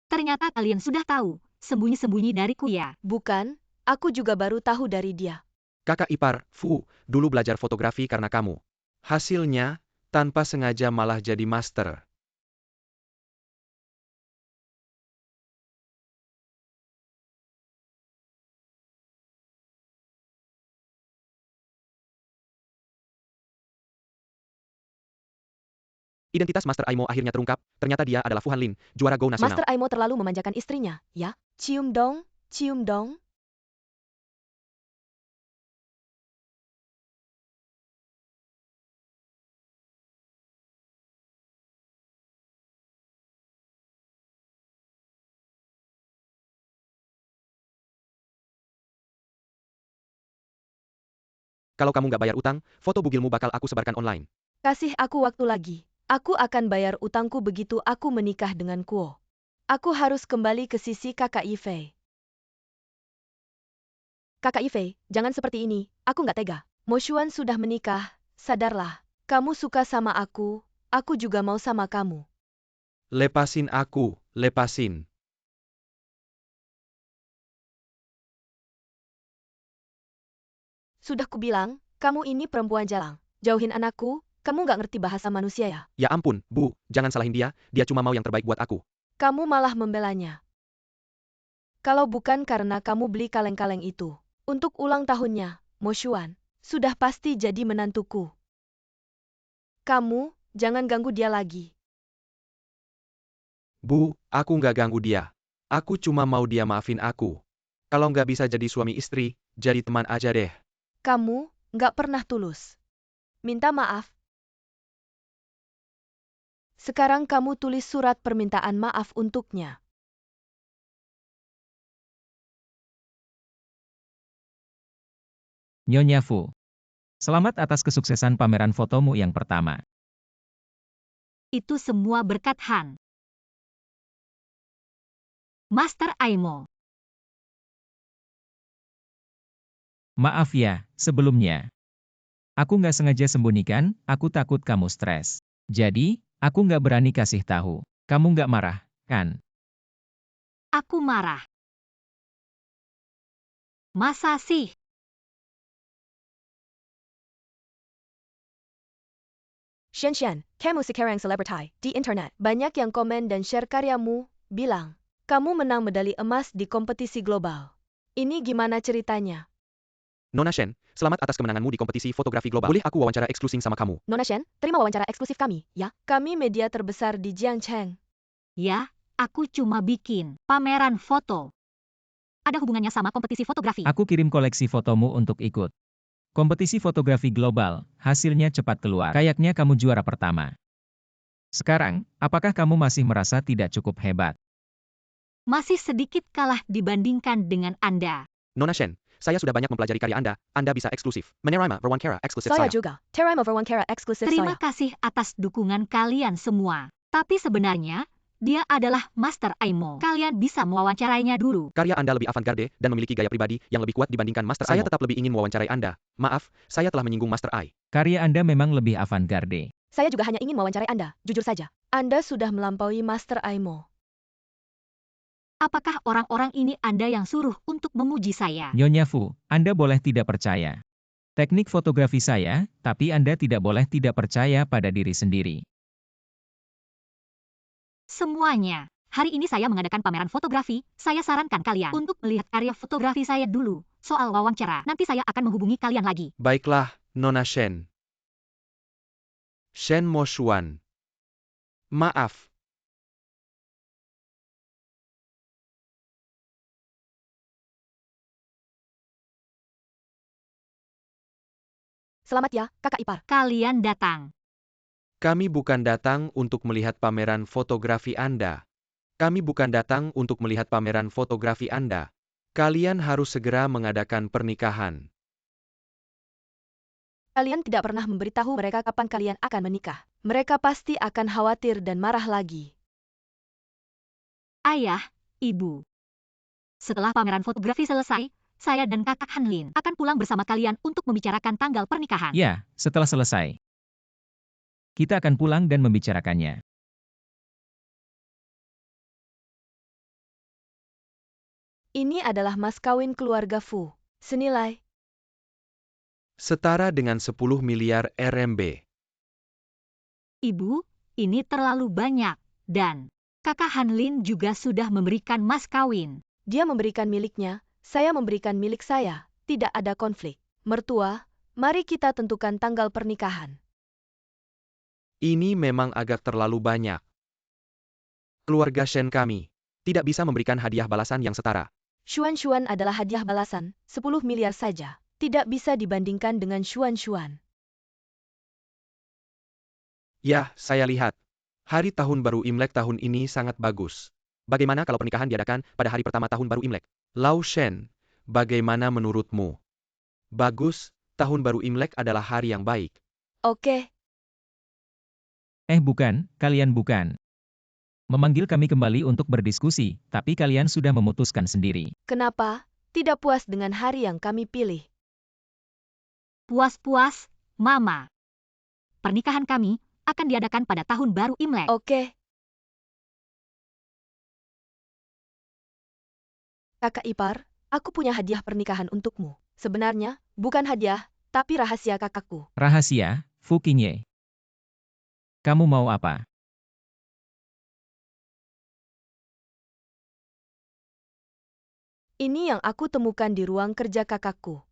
Ternyata kalian sudah tahu, sembunyi-sembunyi dariku ya. Bukan, aku juga baru tahu dari dia. Kakak ipar, Fu, dulu belajar fotografi karena kamu. Hasilnya, tanpa sengaja malah jadi master. Identitas Master Aimo akhirnya terungkap, ternyata dia adalah Fu Hanlin, juara Go nasional. Master Aimo terlalu memanjakan istrinya, ya? Cium dong, cium dong. Kalau kamu nggak bayar utang, foto bugilmu bakal aku sebarkan online. Kasih aku waktu lagi. Aku akan bayar utangku begitu aku menikah dengan Kuo. Aku harus kembali ke sisi kakak Yifei. Kakak Yifei, jangan seperti ini, aku nggak tega. Mo Xuan sudah menikah, sadarlah. Kamu suka sama aku juga mau sama kamu. Lepasin aku, lepasin. Sudah kubilang, kamu ini perempuan jalang. Jauhin anakku, kamu nggak ngerti bahasa manusia ya? Ya ampun, Bu, jangan salahin dia cuma mau yang terbaik buat aku. Kamu malah membelanya. Kalau bukan karena kamu beli kaleng-kaleng itu, untuk ulang tahunnya, Mo Xuan, sudah pasti jadi menantuku. Kamu, jangan ganggu dia lagi. Bu, aku nggak ganggu dia. Aku cuma mau dia maafin aku. Kalau nggak bisa jadi suami istri, jadi teman aja deh. Kamu, nggak pernah tulus. Minta maaf. Sekarang kamu tulis surat permintaan maaf untuknya. Nyonya Fu. Selamat atas kesuksesan pameran fotomu yang pertama. Itu semua berkat Han. Master Aimo. Maaf ya, sebelumnya. Aku nggak sengaja sembunyikan, aku takut kamu stres. Jadi, aku nggak berani kasih tahu. Kamu nggak marah, kan? Aku marah. Masa sih? Xian, kamu sekarang selebriti di internet. Banyak yang komen dan share karyamu, bilang, kamu menang medali emas di kompetisi global. Ini gimana ceritanya? Nona Shen, selamat atas kemenanganmu di kompetisi fotografi global. Boleh aku wawancara eksklusif sama kamu? Nona Shen, terima wawancara eksklusif kami, ya. Kami media terbesar di Jiangcheng. Ya, aku cuma bikin pameran foto. Ada hubungannya sama kompetisi fotografi. Aku kirim koleksi fotomu untuk ikut. Kompetisi fotografi global, hasilnya cepat keluar. Kayaknya kamu juara pertama. Sekarang, apakah kamu masih merasa tidak cukup hebat? Masih sedikit kalah dibandingkan dengan Anda. Nona Shen, saya sudah banyak mempelajari karya Anda bisa eksklusif. Menerima berwawancara eksklusif Saya saya. juga. Terima wawancara eksklusif Terima saya. kasih atas dukungan kalian semua. Tapi sebenarnya, dia adalah Master Aimo. Kalian bisa mewawancarainya dulu. Karya Anda lebih avant-garde dan memiliki gaya pribadi yang lebih kuat dibandingkan Master Saya Aimo. tetap lebih ingin mewawancarai Anda. Maaf, saya telah menyinggung Master Ai. Karya Anda memang lebih avant-garde. Saya juga hanya ingin mewawancarai Anda, jujur saja. Anda sudah melampaui Master Aimo. Apakah orang-orang ini Anda yang suruh untuk memuji saya? Nyonya Fu, Anda boleh tidak percaya. Teknik fotografi saya, tapi Anda tidak boleh tidak percaya pada diri sendiri. Semuanya. Hari ini saya mengadakan pameran fotografi, saya sarankan kalian untuk melihat karya fotografi saya dulu. Soal wawancara, nanti saya akan menghubungi kalian lagi. Baiklah, Nona Shen. Shen Mo Xuan. Maaf. Selamat ya, kakak ipar. Kalian datang. Kami bukan datang untuk melihat pameran fotografi Anda. Kami bukan datang untuk melihat pameran fotografi Anda. Kalian harus segera mengadakan pernikahan. Kalian tidak pernah memberitahu mereka kapan kalian akan menikah. Mereka pasti akan khawatir dan marah lagi. Ayah, Ibu. Setelah pameran fotografi selesai, saya dan kakak Hanlin akan pulang bersama kalian untuk membicarakan tanggal pernikahan. Ya, setelah selesai. Kita akan pulang dan membicarakannya. Ini adalah mas kawin keluarga Fu. Senilai Setara dengan 10 miliar RMB. Ibu, ini terlalu banyak. Dan kakak Hanlin juga sudah memberikan mas kawin. dia memberikan miliknya, saya memberikan milik saya. Tidak ada konflik. Mertua, mari kita tentukan tanggal pernikahan. Ini memang agak terlalu banyak. Keluarga Shen kami tidak bisa memberikan hadiah balasan yang setara. Xuan adalah hadiah balasan, 10 miliar saja. Tidak bisa dibandingkan dengan Xuan. Ya, saya lihat. Hari tahun baru Imlek tahun ini sangat bagus. Bagaimana kalau pernikahan diadakan pada hari pertama tahun baru Imlek? Lao Shen, bagaimana menurutmu? Bagus, tahun baru Imlek adalah hari yang baik. Oke, Bukan, kalian bukan. Memanggil kami kembali untuk berdiskusi, tapi kalian sudah memutuskan sendiri. kenapa? Tidak puas dengan hari yang kami pilih. Puas-puas, Mama. Pernikahan kami akan diadakan pada tahun baru Imlek. Oke. Kakak ipar, Aku punya hadiah pernikahan untukmu. Sebenarnya, bukan hadiah, tapi rahasia kakakku. Rahasia, Fu Qingye. Kamu mau apa? Ini yang aku temukan di ruang kerja kakakku.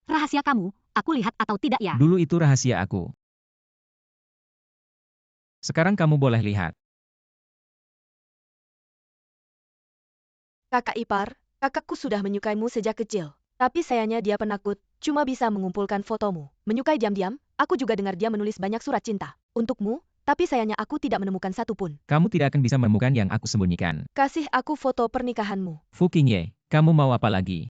Rahasia kamu, aku lihat atau tidak ya? Dulu itu rahasia aku. Sekarang kamu boleh lihat. Kakak ipar, kakakku sudah menyukaimu sejak kecil. Tapi sayangnya dia penakut, cuma bisa mengumpulkan fotomu. Menyukai diam-diam, aku juga dengar dia menulis banyak surat cinta. Untukmu, tapi sayangnya aku tidak menemukan satu pun. Kamu tidak akan bisa menemukan yang aku sembunyikan. Kasih aku foto pernikahanmu. Fu Qingye, kamu mau apa lagi?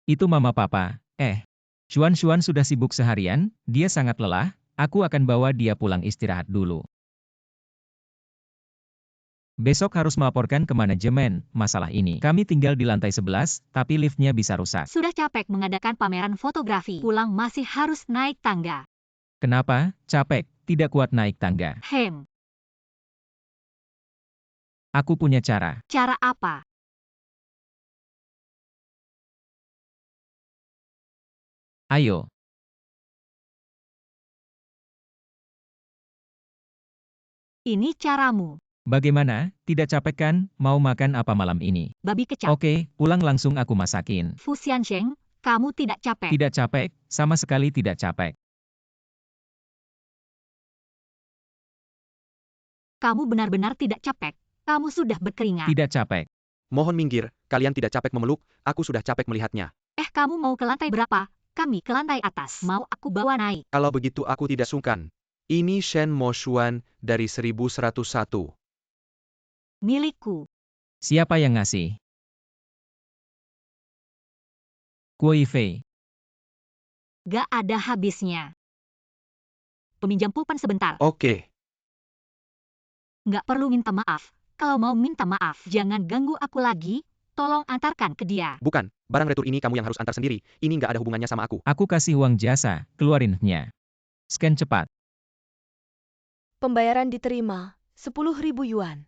Itu mama papa. Xuan sudah sibuk seharian, dia sangat lelah, aku akan bawa dia pulang istirahat dulu. Besok harus melaporkan ke manajemen masalah ini. Kami tinggal di lantai 11, tapi liftnya bisa rusak. Sudah capek mengadakan pameran fotografi. Pulang masih harus naik tangga. Kenapa? Capek, tidak kuat naik tangga. Aku punya cara. Cara apa? Ayo. Ini caramu. Bagaimana? Tidak capek kan? Mau makan apa malam ini? Babi kecap. Oke, pulang langsung aku masakin. Fu Xiansheng, kamu tidak capek. Tidak capek, sama sekali tidak capek. Kamu benar-benar tidak capek. Kamu sudah berkeringat. Tidak capek. Mohon minggir, kalian tidak capek memeluk, aku sudah capek melihatnya. Kamu mau ke lantai berapa? Kami ke lantai atas. Mau aku bawa naik? Kalau begitu aku tidak sungkan. Ini Shen Mo Xuan dari 1101. Milikku. Siapa yang ngasih? Kuo Fei. Gak ada habisnya. Peminjam pulpen sebentar. Oke. Nggak perlu minta maaf. Kalau mau minta maaf, jangan ganggu aku lagi. Tolong antarkan ke dia. Bukan, barang retur ini kamu yang harus antar sendiri. Ini nggak ada hubungannya sama aku. Aku kasih uang jasa, keluarinnya. Scan cepat. Pembayaran diterima, 10.000 yuan.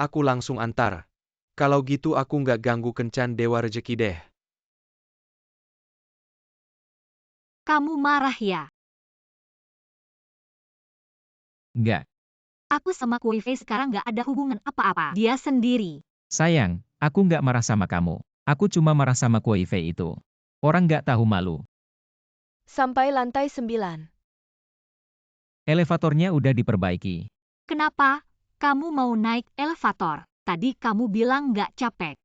Aku langsung antar. Kalau gitu aku nggak ganggu kencan dewa rejeki deh. Kamu marah ya? Enggak. Aku sama Kui Fei sekarang nggak ada hubungan apa-apa. Dia sendiri. Sayang, aku nggak marah sama kamu. Aku cuma marah sama Kuo Fei itu. Orang nggak tahu malu. Sampai lantai 9. Elevatornya udah diperbaiki. Kenapa? Kamu mau naik elevator. Tadi kamu bilang nggak capek.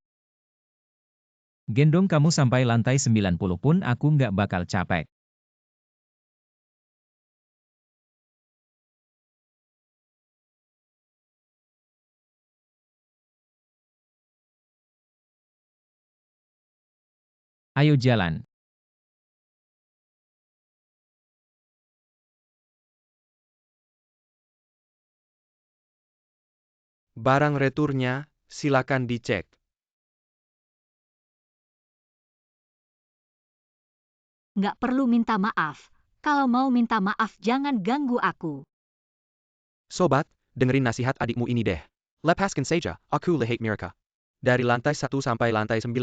Gendong kamu sampai lantai 90 pun aku nggak bakal capek. Ayo jalan. Barang returnya, silakan dicek. Nggak perlu minta maaf. Kalau mau minta maaf jangan ganggu aku. Sobat, dengerin nasihat adikmu ini deh. Lepaskan saja, aku lihat mereka. Dari lantai 1 sampai lantai 9,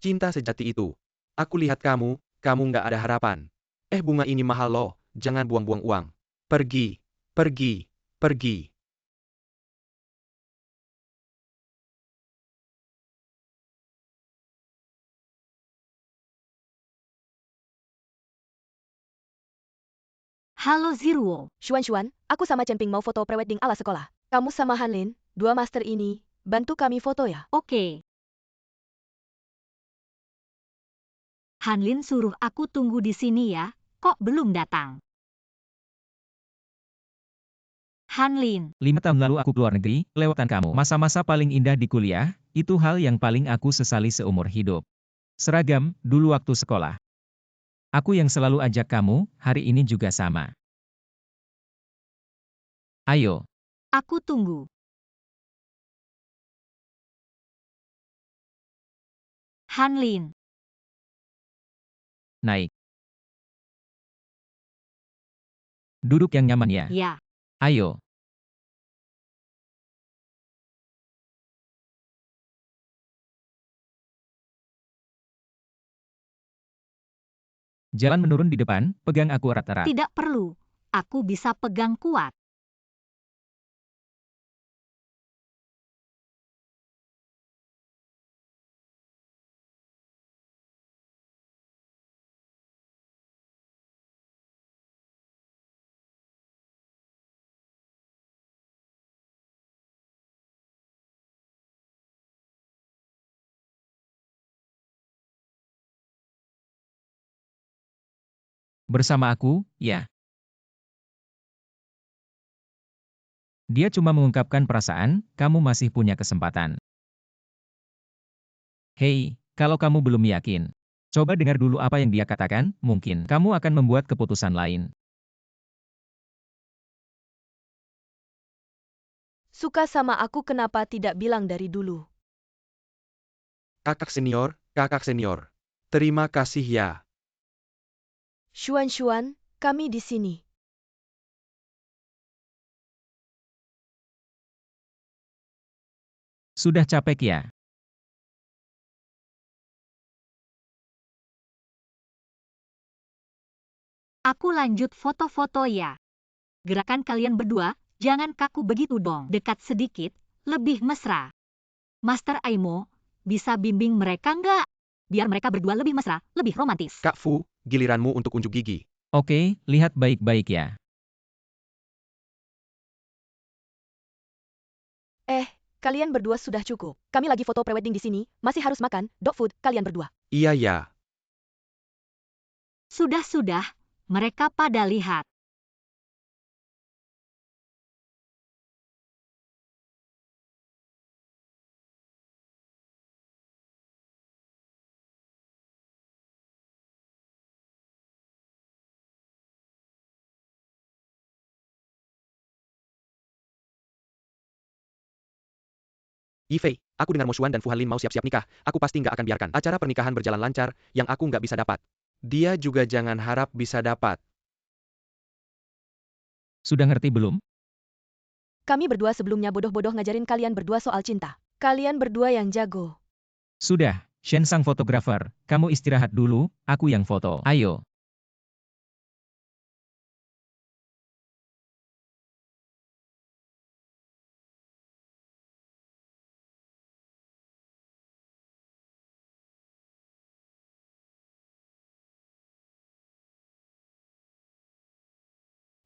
cinta sejati itu. Aku lihat kamu nggak ada harapan. Bunga ini mahal loh, jangan buang-buang uang. Pergi, pergi, pergi. Halo Ziruo. Xuan, aku sama Chen Ping mau foto prewedding ala sekolah. Kamu sama Hanlin, dua master ini, bantu kami foto ya. Oke. Hanlin suruh aku tunggu di sini ya. Kok belum datang? Hanlin. 5 tahun lalu aku keluar negeri, lewatan kamu. Masa-masa paling indah di kuliah, itu hal yang paling aku sesali seumur hidup. Seragam, dulu waktu sekolah. Aku yang selalu ajak kamu, hari ini juga sama. Ayo. Aku tunggu. Hanlin. Naik. Duduk yang nyaman ya. Ya. Ayo. Jalan menurun di depan, pegang aku erat-erat. Tidak perlu. Aku bisa pegang kuat. Bersama aku, ya. Dia cuma mengungkapkan perasaan, kamu masih punya kesempatan. Hei, kalau kamu belum yakin, coba dengar dulu apa yang dia katakan, mungkin kamu akan membuat keputusan lain. Suka sama aku kenapa tidak bilang dari dulu? Kakak senior. Terima kasih ya. Xuan, kami di sini. Sudah capek ya? Aku lanjut foto-foto ya. Gerakan kalian berdua, jangan kaku begitu dong. Dekat sedikit, lebih mesra. Master Aimo, bisa bimbing mereka nggak? Biar mereka berdua lebih mesra, lebih romantis. Kak Fu, giliranmu untuk unjuk gigi. Oke, lihat baik-baik ya. Kalian berdua sudah cukup. Kami lagi foto prewedding di sini, masih harus makan, dog food, kalian berdua. Iya ya. Sudah, mereka pada lihat. Yifei, aku dengar Mo Xuan dan Fu Hanlin mau siap-siap nikah. Aku pasti nggak akan biarkan acara pernikahan berjalan lancar, yang aku nggak bisa dapat. Dia juga jangan harap bisa dapat. Sudah ngerti belum? Kami berdua sebelumnya bodoh-bodoh ngajarin kalian berdua soal cinta. Kalian berdua yang jago. Sudah, Shen sang fotografer, kamu istirahat dulu, aku yang foto. Ayo.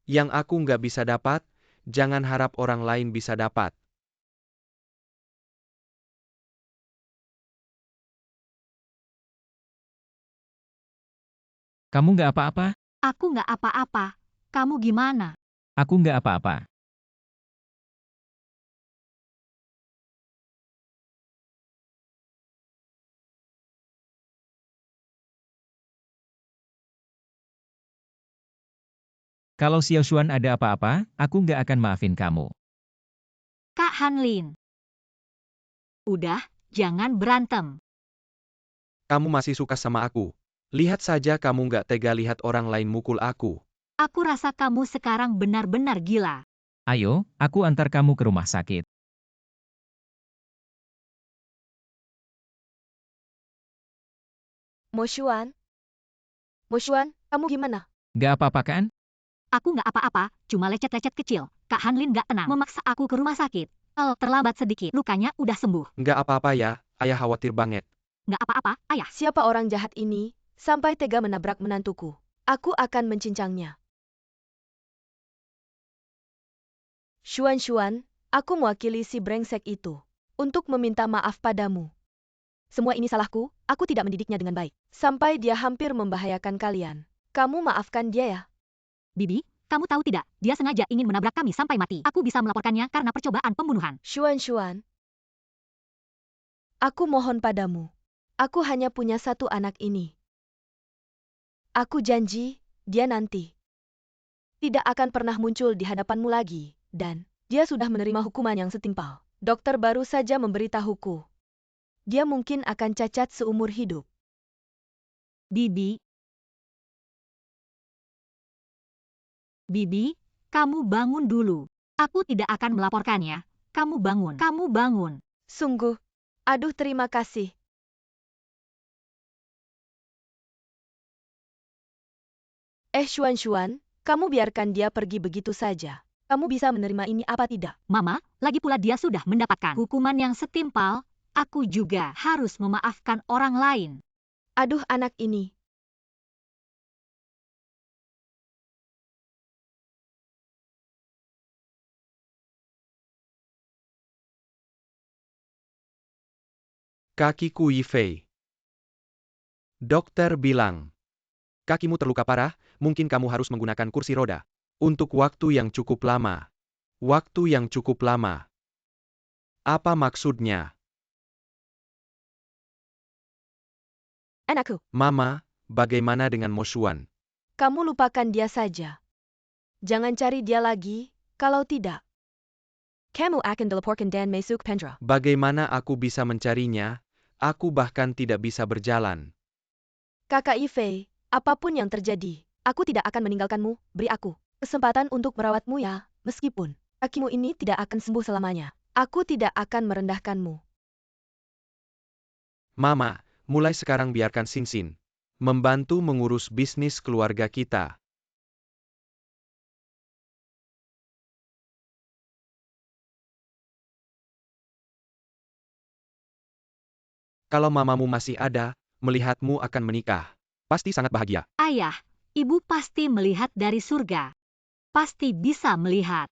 Yang aku nggak bisa dapat, jangan harap orang lain bisa dapat. Kamu nggak apa-apa? Aku nggak apa-apa. Kamu gimana? Aku nggak apa-apa. Kalau Xiao Xuan ada apa-apa, aku nggak akan maafin kamu. Kak Hanlin. Udah, jangan berantem. Kamu masih suka sama aku. Lihat saja kamu nggak tega lihat orang lain mukul aku. Aku rasa kamu sekarang benar-benar gila. Ayo, aku antar kamu ke rumah sakit. Mo Xuan, kamu gimana? Nggak apa-apa kan? Aku nggak apa-apa, cuma lecet-lecet kecil. Kak Hanlin nggak tenang, memaksa aku ke rumah sakit. Kalau terlambat sedikit, lukanya udah sembuh. Nggak apa-apa ya, ayah khawatir banget. Nggak apa-apa, ayah. Siapa orang jahat ini, sampai tega menabrak menantuku? Aku akan mencincangnya. Xuan, aku mewakili si brengsek itu untuk meminta maaf padamu. Semua ini salahku, aku tidak mendidiknya dengan baik. Sampai dia hampir membahayakan kalian. Kamu maafkan dia ya? Bibi, kamu tahu tidak, dia sengaja ingin menabrak kami sampai mati. Aku bisa melaporkannya karena percobaan pembunuhan. Xuan, aku mohon padamu. Aku hanya punya satu anak ini. Aku janji, dia nanti tidak akan pernah muncul di hadapanmu lagi, dan dia sudah menerima hukuman yang setimpal. Dokter baru saja memberitahuku. dia mungkin akan cacat seumur hidup. Bibi. Bibi, kamu bangun dulu. Aku tidak akan melaporkannya. Kamu bangun. Kamu bangun. Sungguh. Aduh, terima kasih. Xuan, kamu biarkan dia pergi begitu saja. Kamu bisa menerima ini apa tidak? Mama, lagi pula dia sudah mendapatkan hukuman yang setimpal. Aku juga harus memaafkan orang lain. Aduh, anak ini. Kakiku Yifei. Dokter bilang, kakimu terluka parah, mungkin kamu harus menggunakan kursi roda. Untuk waktu yang cukup lama. Waktu yang cukup lama. Apa maksudnya? Anakku, Mama, bagaimana dengan Mo Xuan? kamu lupakan dia saja. Jangan cari dia lagi, kalau tidak. Kamu akan dilaporkan dan masuk penjara. Bagaimana aku bisa mencarinya? Aku bahkan tidak bisa berjalan. Kakak Yifei, apapun yang terjadi, aku tidak akan meninggalkanmu, beri aku kesempatan untuk merawatmu ya, meskipun kakimu ini tidak akan sembuh selamanya. Aku tidak akan merendahkanmu. Mama, mulai sekarang biarkan Xin membantu mengurus bisnis keluarga kita. Kalau mamamu masih ada, melihatmu akan menikah. Pasti sangat bahagia. Ayah, ibu pasti melihat dari surga. Pasti bisa melihat.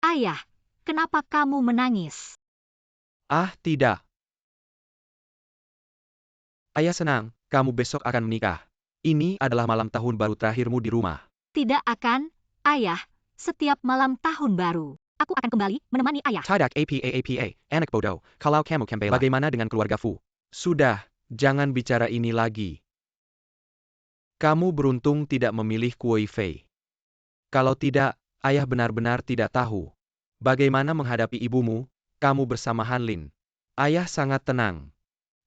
Ayah, kenapa kamu menangis? Ah, tidak. Ayah senang, kamu besok akan menikah. Ini adalah malam tahun baru terakhirmu di rumah. Tidak akan, ayah. Setiap malam tahun baru, aku akan kembali menemani ayah. Tidak apa, anak bodoh, kalau kamu kembali. Bagaimana dengan keluarga Fu? Sudah, jangan bicara ini lagi. Kamu beruntung tidak memilih Kuo Yifei. Kalau tidak, ayah benar-benar tidak tahu. Bagaimana menghadapi ibumu, kamu bersama Han Lin. Ayah sangat tenang.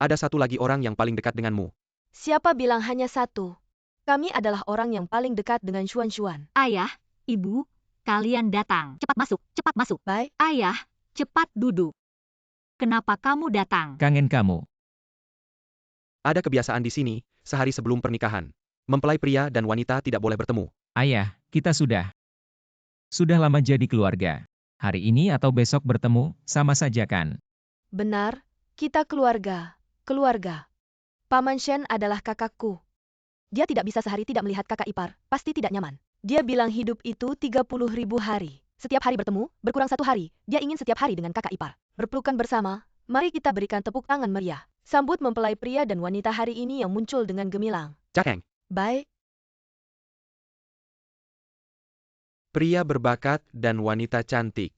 Ada satu lagi orang yang paling dekat denganmu. Siapa bilang hanya satu? Kami adalah orang yang paling dekat dengan Xuan. Ayah, ibu, kalian datang. Cepat masuk, cepat masuk. Baik, Ayah, cepat duduk. Kenapa kamu datang? Kangen kamu. Ada kebiasaan di sini, sehari sebelum pernikahan. Mempelai pria dan wanita tidak boleh bertemu. Ayah, kita sudah lama jadi keluarga. Hari ini atau besok bertemu, sama saja kan? benar, kita keluarga. Keluarga. Paman Shen adalah kakakku. Dia tidak bisa sehari tidak melihat kakak ipar, pasti tidak nyaman. Dia bilang hidup itu 30.000 hari. Setiap hari bertemu, berkurang 1 hari, dia ingin setiap hari dengan kakak ipar. Berpelukan bersama, mari kita berikan tepuk tangan meriah. Sambut mempelai pria dan wanita hari ini yang muncul dengan gemilang. Cakeng. Baik, Pria berbakat dan wanita cantik.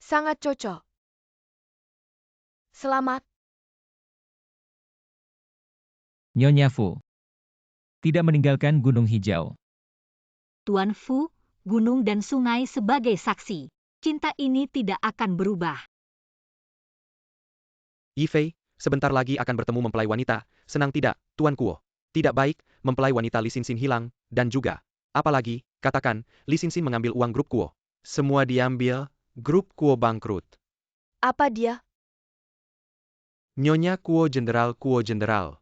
sangat cocok. Selamat. Nyonya Fu. Tidak meninggalkan Gunung Hijau. Tuan Fu, gunung dan sungai sebagai saksi. Cinta ini tidak akan berubah. Yifei, sebentar lagi akan bertemu mempelai wanita. Senang tidak, Tuan Kuo? Tidak baik, mempelai wanita Li Xin hilang, dan juga. Apalagi, katakan, Li Xin mengambil uang grup Kuo. Semua diambil, grup Kuo bangkrut. Apa dia? Nyonya Kuo Jenderal.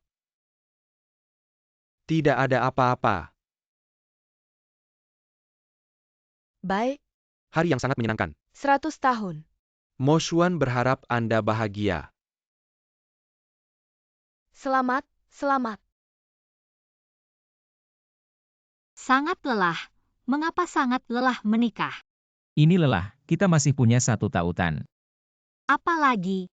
Tidak ada apa-apa. Baik, Hari yang sangat menyenangkan. 100 tahun. Mo Xuan berharap Anda bahagia. Selamat, selamat. Sangat lelah. Mengapa sangat lelah menikah? Ini lelah, kita masih punya 1 tautan. Apalagi,